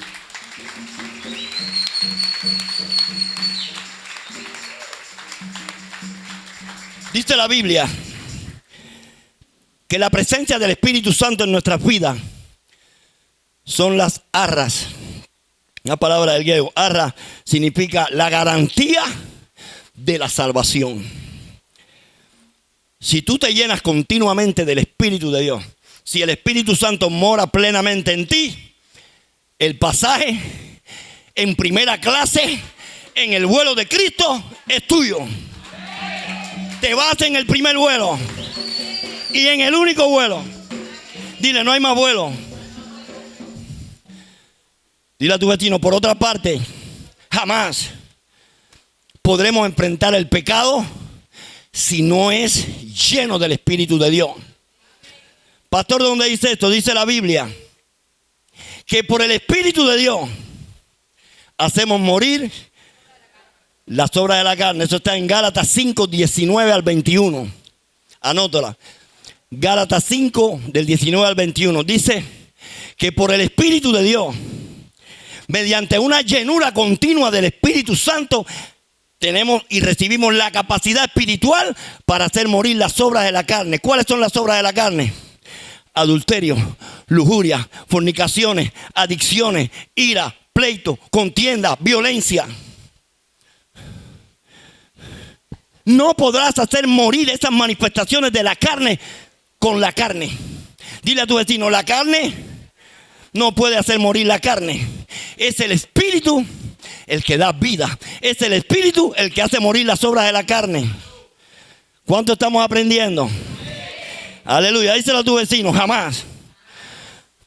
Dice la Biblia que la presencia del Espíritu Santo en nuestras vidas son las arras. Una palabra del griego, arra, significa la garantía de la salvación. Si tú te llenas continuamente del Espíritu de Dios, si el Espíritu Santo mora plenamente en ti, el pasaje en primera clase en el vuelo de Cristo es tuyo. Te vas en el primer vuelo y en el único vuelo. Dile, no hay más vuelo. Dile a tu vecino, por otra parte, jamás podremos enfrentar el pecado si no es lleno del Espíritu de Dios. Pastor, ¿dónde dice esto? Dice la Biblia que por el Espíritu de Dios hacemos morir las obras de la carne. Eso está en Gálatas 5, 19 al 21. Anótala. Gálatas 5, del 19 al 21. Dice que por el Espíritu de Dios, mediante una llenura continua del Espíritu Santo, tenemos y recibimos la capacidad espiritual para hacer morir las obras de la carne. ¿Cuáles son las obras de la carne? Adulterio, lujuria, fornicaciones, adicciones, ira, pleito, contienda, violencia. No podrás hacer morir esas manifestaciones de la carne con la carne. Dile a tu vecino, la carne no puede hacer morir la carne. Es el Espíritu el que da vida. Es el Espíritu el que hace morir las obras de la carne. ¿Cuánto estamos aprendiendo? Aleluya. Díselo a tu vecino, jamás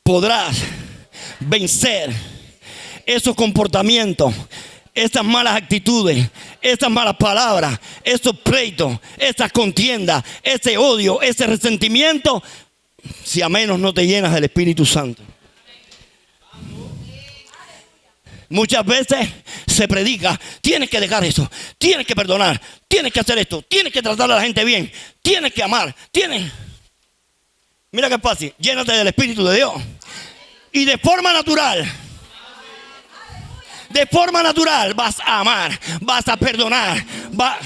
podrás vencer esos comportamientos, esas malas actitudes, esas malas palabras, esos pleitos, esas contiendas, ese odio, ese resentimiento, si a menos no te llenas del Espíritu Santo. Muchas veces se predica, tienes que dejar eso, tienes que perdonar, tienes que hacer esto, tienes que tratar a la gente bien, tienes que amar, tienes... Mira qué fácil, llénate del Espíritu de Dios. Y de forma natural vas a amar, vas a perdonar, vas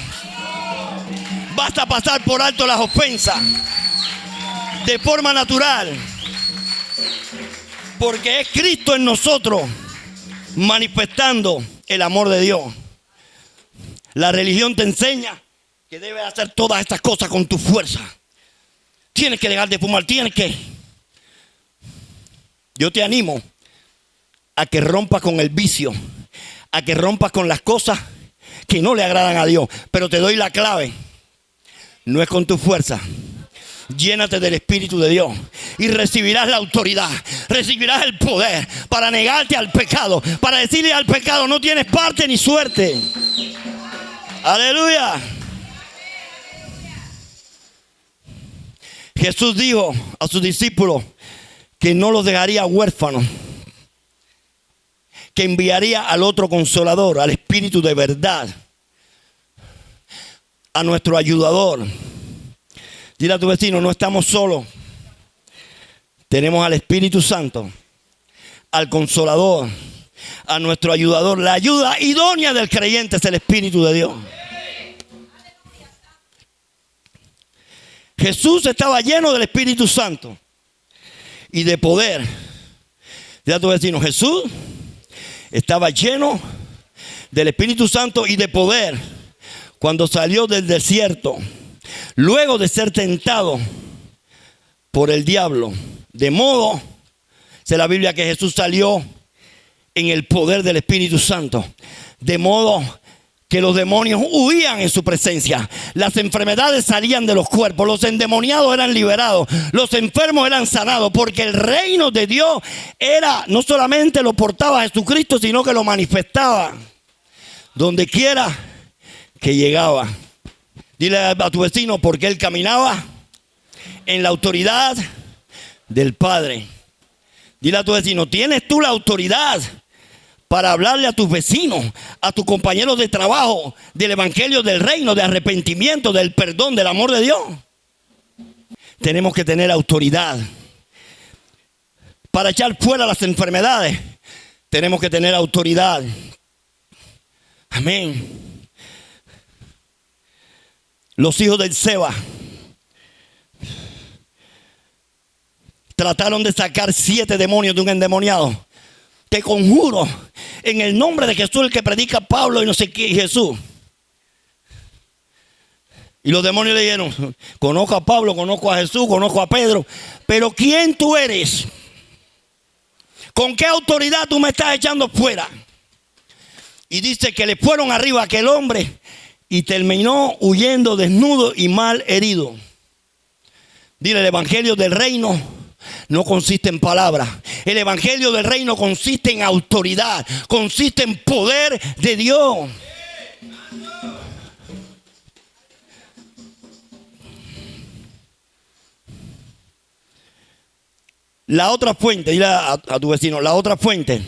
a pasar por alto las ofensas. De forma natural. Porque es Cristo en nosotros manifestando el amor de Dios. La religión te enseña que debes hacer todas estas cosas con tu fuerza. Tienes que dejar de fumar, tienes que... Yo te animo a que rompas con el vicio, a que rompas con las cosas que no le agradan a Dios. Pero te doy la clave. No es con tu fuerza. Llénate del Espíritu de Dios y recibirás la autoridad, recibirás el poder para negarte al pecado, para decirle al pecado, no tienes parte ni suerte. Aleluya. Jesús dijo a sus discípulos que no los dejaría huérfanos, que enviaría al otro consolador, al Espíritu de verdad, a nuestro ayudador. Dile a tu vecino, no estamos solos. Tenemos al Espíritu Santo, al Consolador, a nuestro ayudador. La ayuda idónea del creyente es el Espíritu de Dios. Jesús estaba lleno del Espíritu Santo y de poder. Dile a tu vecino, Jesús estaba lleno del Espíritu Santo y de poder cuando salió del desierto, luego de ser tentado por el diablo. De modo, dice la Biblia que Jesús salió en el poder del Espíritu Santo. De modo que los demonios huían en su presencia. Las enfermedades salían de los cuerpos. Los endemoniados eran liberados. Los enfermos eran sanados. Porque el reino de Dios era, no solamente lo portaba Jesucristo, sino que lo manifestaba donde quiera que llegaba. Dile a tu vecino, porque él caminaba en la autoridad del Padre. Dile a tu vecino, ¿tienes tú la autoridad para hablarle a tus vecinos, a tus compañeros de trabajo, del evangelio del reino, de arrepentimiento, del perdón, del amor de Dios? Tenemos que tener autoridad. Para echar fuera las enfermedades, tenemos que tener autoridad. Amén. Los hijos del Seba trataron de sacar 7 demonios de un endemoniado. Te conjuro en el nombre de Jesús, el que predica Pablo y no sé qué, y Jesús. Y los demonios le dijeron: conozco a Pablo, conozco a Jesús, conozco a Pedro, pero ¿quién tú eres? ¿Con qué autoridad tú me estás echando fuera? Y dice que le fueron arriba a aquel hombre y terminó huyendo desnudo y mal herido. Dile: el evangelio del reino no consiste en palabras. El evangelio del reino consiste en autoridad, consiste en poder de Dios. La otra fuente, dile a tu vecino, la otra fuente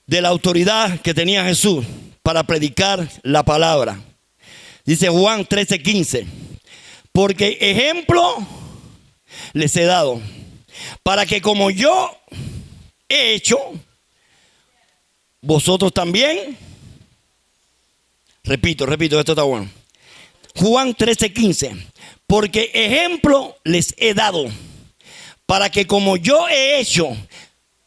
de la autoridad que tenía Jesús para predicar la palabra. Dice Juan 13:15: porque ejemplo les he dado, para que como yo he hecho, vosotros también. Repito, esto está bueno. Juan 13:15: porque ejemplo les he dado, para que como yo he hecho,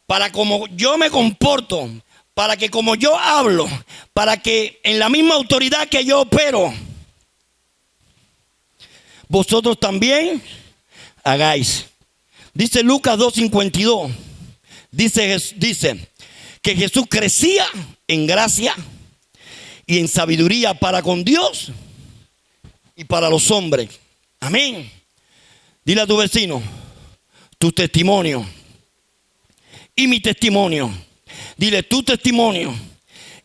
para como yo me comporto, para que como yo hablo, para que en la misma autoridad que yo opero, vosotros también hagáis. Dice Lucas 2:52. Dice que Jesús crecía en gracia y en sabiduría para con Dios y para los hombres. Amén. Dile a tu vecino: tu testimonio y mi testimonio. Dile: tu testimonio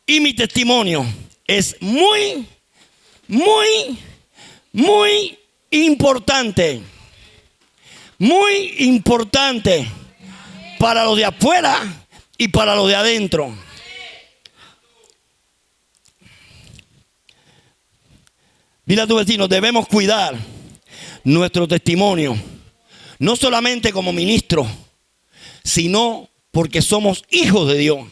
y mi testimonio es muy, muy, muy importante. Muy importante para los de afuera y para los de adentro. Dile a tu vecino: debemos cuidar nuestro testimonio, no solamente como ministros, sino porque somos hijos de Dios,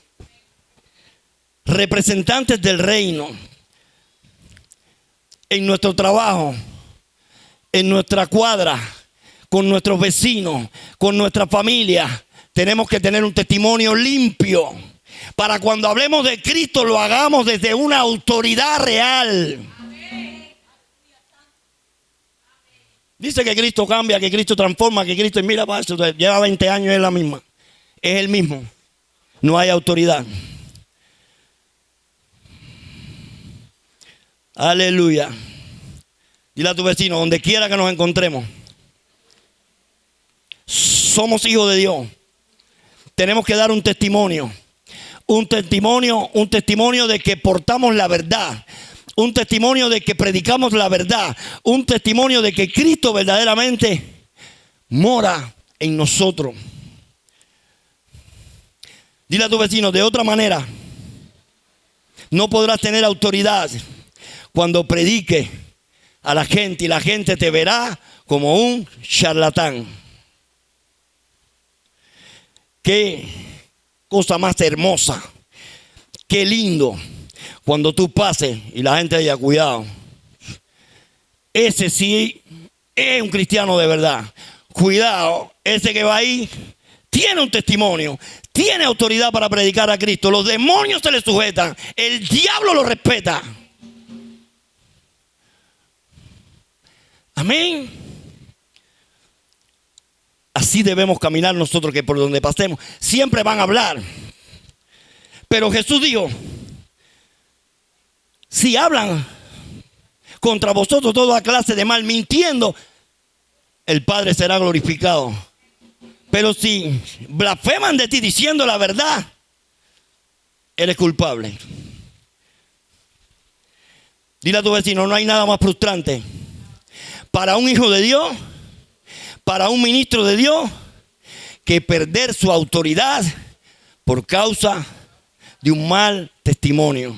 representantes del reino. En nuestro trabajo, en nuestra cuadra, con nuestros vecinos, con nuestra familia, tenemos que tener un testimonio limpio, para cuando hablemos de Cristo lo hagamos desde una autoridad real. Dice que Cristo cambia, que Cristo transforma, que Cristo, mira, pastor, lleva 20 años, es la misma. Es el mismo. No hay autoridad. Aleluya. Dile a tu vecino: donde quiera que nos encontremos, somos hijos de Dios. Tenemos que dar un testimonio. Un testimonio de que portamos la verdad. Un testimonio de que predicamos la verdad. Un testimonio de que Cristo verdaderamente mora en nosotros. Dile a tu vecino: de otra manera no podrás tener autoridad cuando predique a la gente, y la gente te verá como un charlatán. Qué cosa más hermosa, qué lindo cuando tú pases y la gente diga: cuidado, ese sí es un cristiano de verdad. Cuidado, ese que va ahí tiene un testimonio, tiene autoridad para predicar a Cristo. Los demonios se le sujetan, el diablo lo respeta. Amén. Así debemos caminar nosotros, que por donde pasemos siempre van a hablar. Pero Jesús dijo: si hablan contra vosotros toda clase de mal, mintiendo, el Padre será glorificado. Pero si blasfeman de ti diciendo la verdad, eres culpable. Dile a tu vecino: no hay nada más frustrante para un hijo de Dios, para un ministro de Dios, que perder su autoridad por causa de un mal testimonio.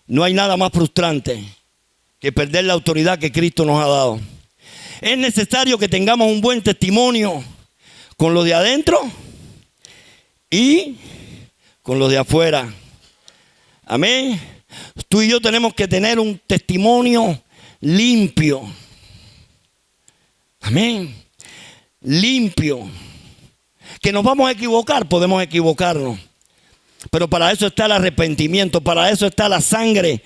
No hay nada más frustrante que perder la autoridad que Cristo nos ha dado. Es necesario que tengamos un buen testimonio con los de adentro y con los de afuera. Amén. Tú y yo tenemos que tener un testimonio limpio. Amén. limpio. Que nos vamos a equivocar, podemos equivocarnos. Pero para eso está el arrepentimiento, para eso está la sangre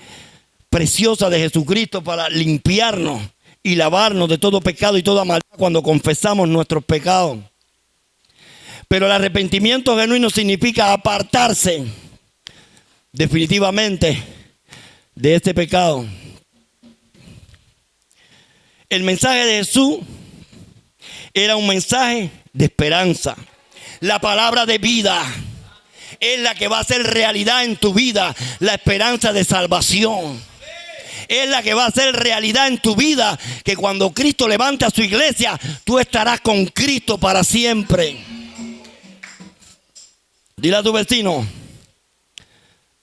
preciosa de Jesucristo, para limpiarnos y lavarnos de todo pecado y toda maldad cuando confesamos nuestros pecados. Pero el arrepentimiento genuino significa apartarse definitivamente de este pecado. El mensaje de Jesús era un mensaje de esperanza. La palabra de vida es la que va a hacer realidad en tu vida la esperanza de salvación. Es la que va a hacer realidad en tu vida que cuando Cristo levante a su iglesia, tú estarás con Cristo para siempre. Dile a tu vecino,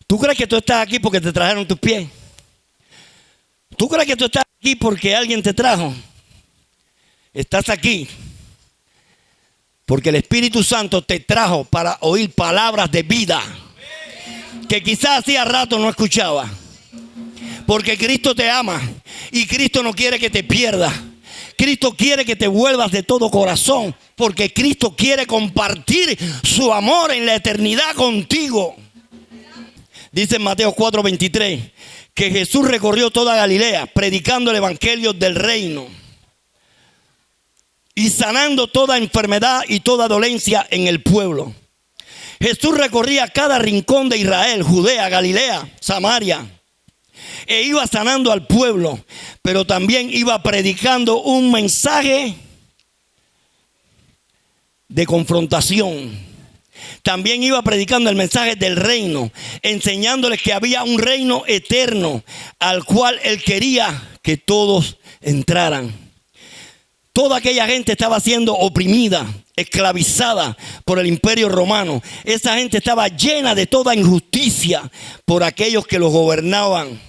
¿tú crees que tú estás aquí porque te trajeron tus pies? ¿Tú crees que tú estás aquí porque alguien te trajo? Estás aquí porque el Espíritu Santo te trajo para oír palabras de vida que quizás hacía rato no escuchaba. Porque Cristo te ama y Cristo no quiere que te pierdas. Cristo quiere que te vuelvas de todo corazón, porque Cristo quiere compartir su amor en la eternidad contigo. Dice en Mateo 4:23 que Jesús recorrió toda Galilea predicando el evangelio del reino y sanando toda enfermedad y toda dolencia en el pueblo. Jesús recorría cada rincón de Israel, Judea, Galilea, Samaria, e iba sanando al pueblo, pero también iba predicando un mensaje de confrontación. También iba predicando el mensaje del reino, enseñándoles que había un reino eterno al cual él quería que todos entraran. Toda aquella gente estaba siendo oprimida, esclavizada por el imperio romano. Esa gente estaba llena de toda injusticia por aquellos que los gobernaban.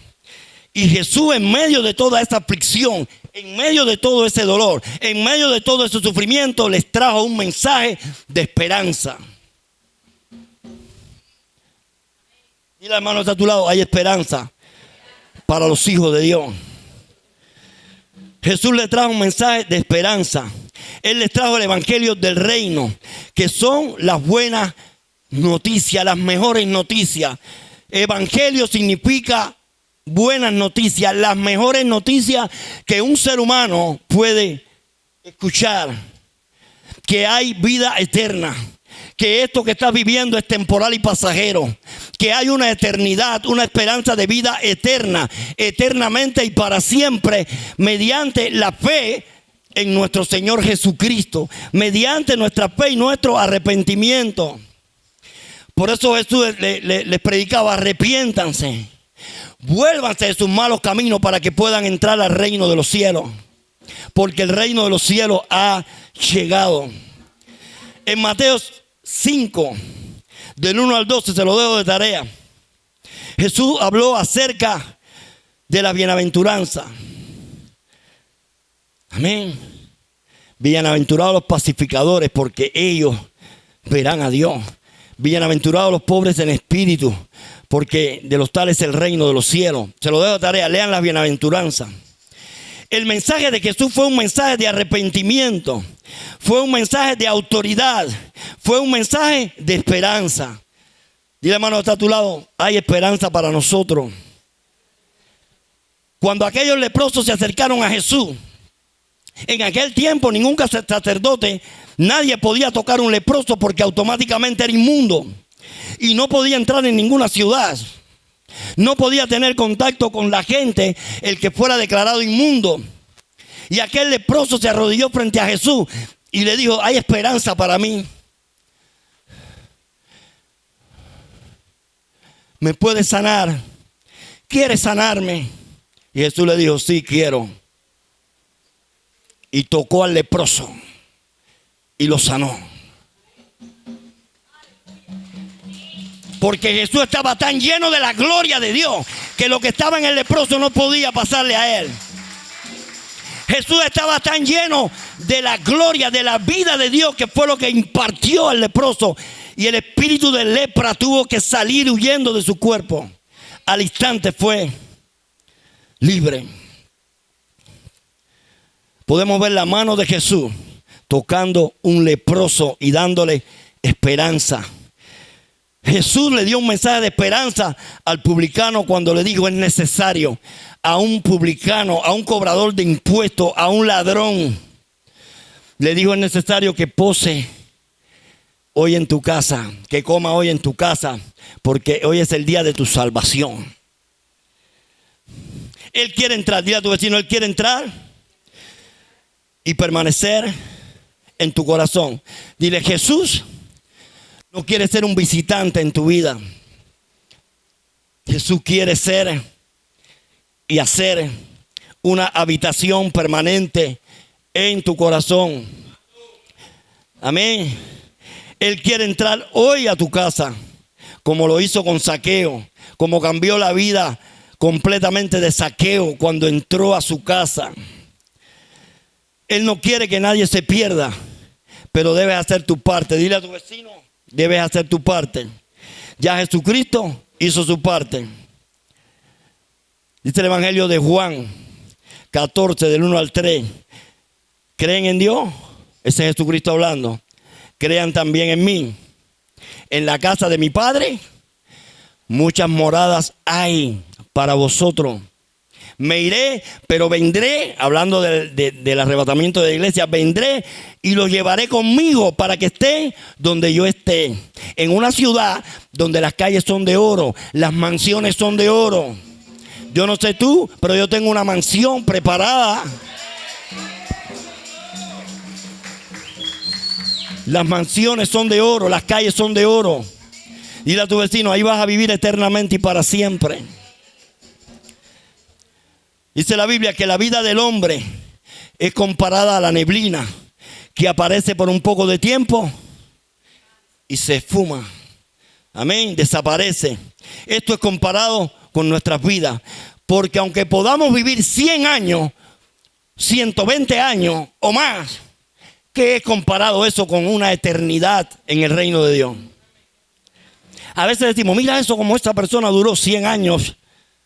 Y Jesús, en medio de toda esa aflicción, en medio de todo ese dolor, en medio de todo ese sufrimiento, les trajo un mensaje de esperanza. Dile, hermano, está a tu lado, hay esperanza para los hijos de Dios. Jesús les trajo un mensaje de esperanza. Él les trajo el evangelio del reino, que son las buenas noticias, las mejores noticias. Evangelio significa buenas noticias, las mejores noticias que un ser humano puede escuchar. Que hay vida eterna, que esto que estás viviendo es temporal y pasajero, que hay una eternidad, una esperanza de vida eterna, eternamente y para siempre, mediante la fe en nuestro Señor Jesucristo, mediante nuestra fe y nuestro arrepentimiento. Por eso Jesús les predicaba: arrepiéntanse, vuélvanse de sus malos caminos para que puedan entrar al reino de los cielos, porque el reino de los cielos ha llegado. En Mateo 5, del 1 al 12, se lo dejo de tarea. Jesús habló acerca de la bienaventuranza. Amén. Bienaventurados los pacificadores, porque ellos verán a Dios. Bienaventurados los pobres en espíritu, porque de los tales es el reino de los cielos. Se lo dejo de tarea, lean las bienaventuranzas. El mensaje de Jesús fue un mensaje de arrepentimiento, fue un mensaje de autoridad, fue un mensaje de esperanza. Dile, hermano, está a tu lado, hay esperanza para nosotros. Cuando aquellos leprosos se acercaron a Jesús, en aquel tiempo ningún sacerdote, nadie podía tocar un leproso porque automáticamente era inmundo y no podía entrar en ninguna ciudad. No podía tener contacto con la gente el que fuera declarado inmundo. Y aquel leproso se arrodilló frente a Jesús y le dijo: hay esperanza para mí. ¿Me puedes sanar? ¿Quieres sanarme? Y Jesús le dijo: sí, quiero. Y tocó al leproso y lo sanó. Porque Jesús estaba tan lleno de la gloria de Dios que lo que estaba en el leproso no podía pasarle a él. Jesús estaba tan lleno de la gloria, de la vida de Dios, que fue lo que impartió al leproso. Y el espíritu de lepra tuvo que salir huyendo de su cuerpo. Al instante fue libre. Podemos ver la mano de Jesús tocando un leproso y dándole esperanza. Jesús le dio un mensaje de esperanza al publicano cuando le dijo: es necesario a un publicano, a un cobrador de impuestos, a un ladrón. Le dijo: es necesario que pose hoy en tu casa, que coma hoy en tu casa, porque hoy es el día de tu salvación. Él quiere entrar, dile a tu vecino, Él quiere entrar y permanecer en tu corazón. Dile: Jesús no quiere ser un visitante en tu vida. Jesús quiere ser y hacer una habitación permanente en tu corazón. Amén. Él quiere entrar hoy a tu casa, como lo hizo con Zaqueo, como cambió la vida completamente de Zaqueo cuando entró a su casa. Él no quiere que nadie se pierda, pero debes hacer tu parte. Dile a tu vecino: debes hacer tu parte. Ya Jesucristo hizo su parte. Dice el Evangelio de Juan 14, del 1 al 3. ¿Creen en Dios? Ese es Jesucristo hablando. Crean también en mí. En la casa de mi Padre muchas moradas hay para vosotros. Me iré, pero vendré, hablando del arrebatamiento de la iglesia, vendré y los llevaré conmigo para que estén donde yo esté. En una ciudad donde las calles son de oro, las mansiones son de oro. Yo no sé tú, pero yo tengo una mansión preparada. Las mansiones son de oro, las calles son de oro. Dile a tu vecino: ahí vas a vivir eternamente y para siempre. Dice la Biblia que la vida del hombre es comparada a la neblina que aparece por un poco de tiempo y se esfuma. Amén, desaparece. Esto es comparado con nuestras vidas. Porque aunque podamos vivir 100 años, 120 años o más, ¿qué es comparado eso con una eternidad en el reino de Dios? A veces decimos: mira eso, como esta persona duró 100 años,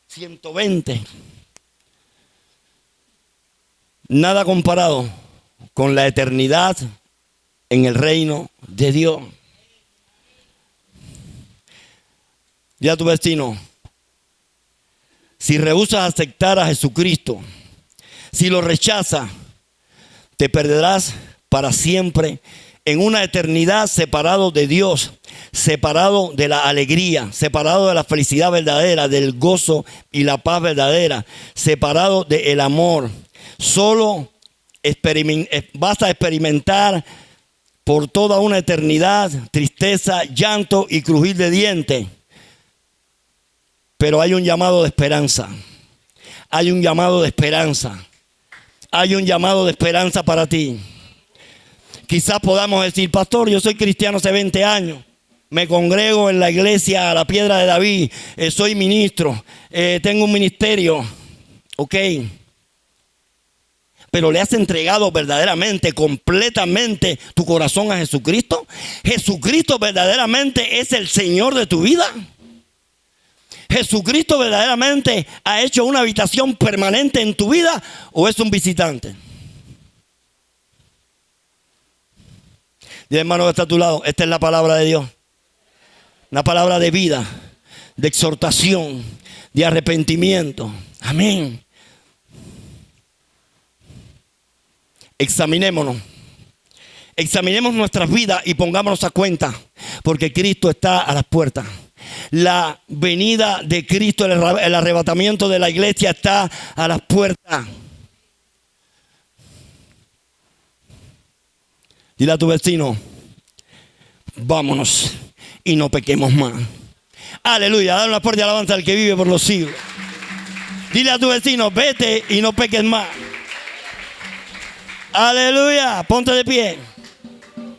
120. Nada comparado con la eternidad en el reino de Dios. Dile a tu vecino: si rehusas aceptar a Jesucristo, si lo rechazas, te perderás para siempre en una eternidad separado de Dios, separado de la alegría, separado de la felicidad verdadera, del gozo y la paz verdadera, separado del amor. Solo vas a experimentar por toda una eternidad tristeza, llanto y crujir de dientes. Pero hay un llamado de esperanza. Hay un llamado de esperanza. Hay un llamado de esperanza para ti. Quizás podamos decir: pastor, yo soy cristiano hace 20 años. Me congrego en la iglesia a la Piedra de David. Soy ministro. Tengo un ministerio. Ok. Pero ¿le has entregado verdaderamente, completamente tu corazón a Jesucristo? ¿Jesucristo verdaderamente es el Señor de tu vida? ¿Jesucristo verdaderamente ha hecho una habitación permanente en tu vida o es un visitante? Dile, hermano que está a tu lado: esta es la palabra de Dios. Una palabra de vida, de exhortación, de arrepentimiento. Amén. Examinémonos. Examinemos nuestras vidas y pongámonos a cuenta, porque Cristo está a las puertas. La venida de Cristo, el arrebatamiento de la iglesia está a las puertas. Dile a tu vecino: vámonos y no pequemos más. Aleluya, dale una fuerte alabanza al que vive por los siglos. Dile a tu vecino: vete y no peques más. Aleluya, ponte de pie.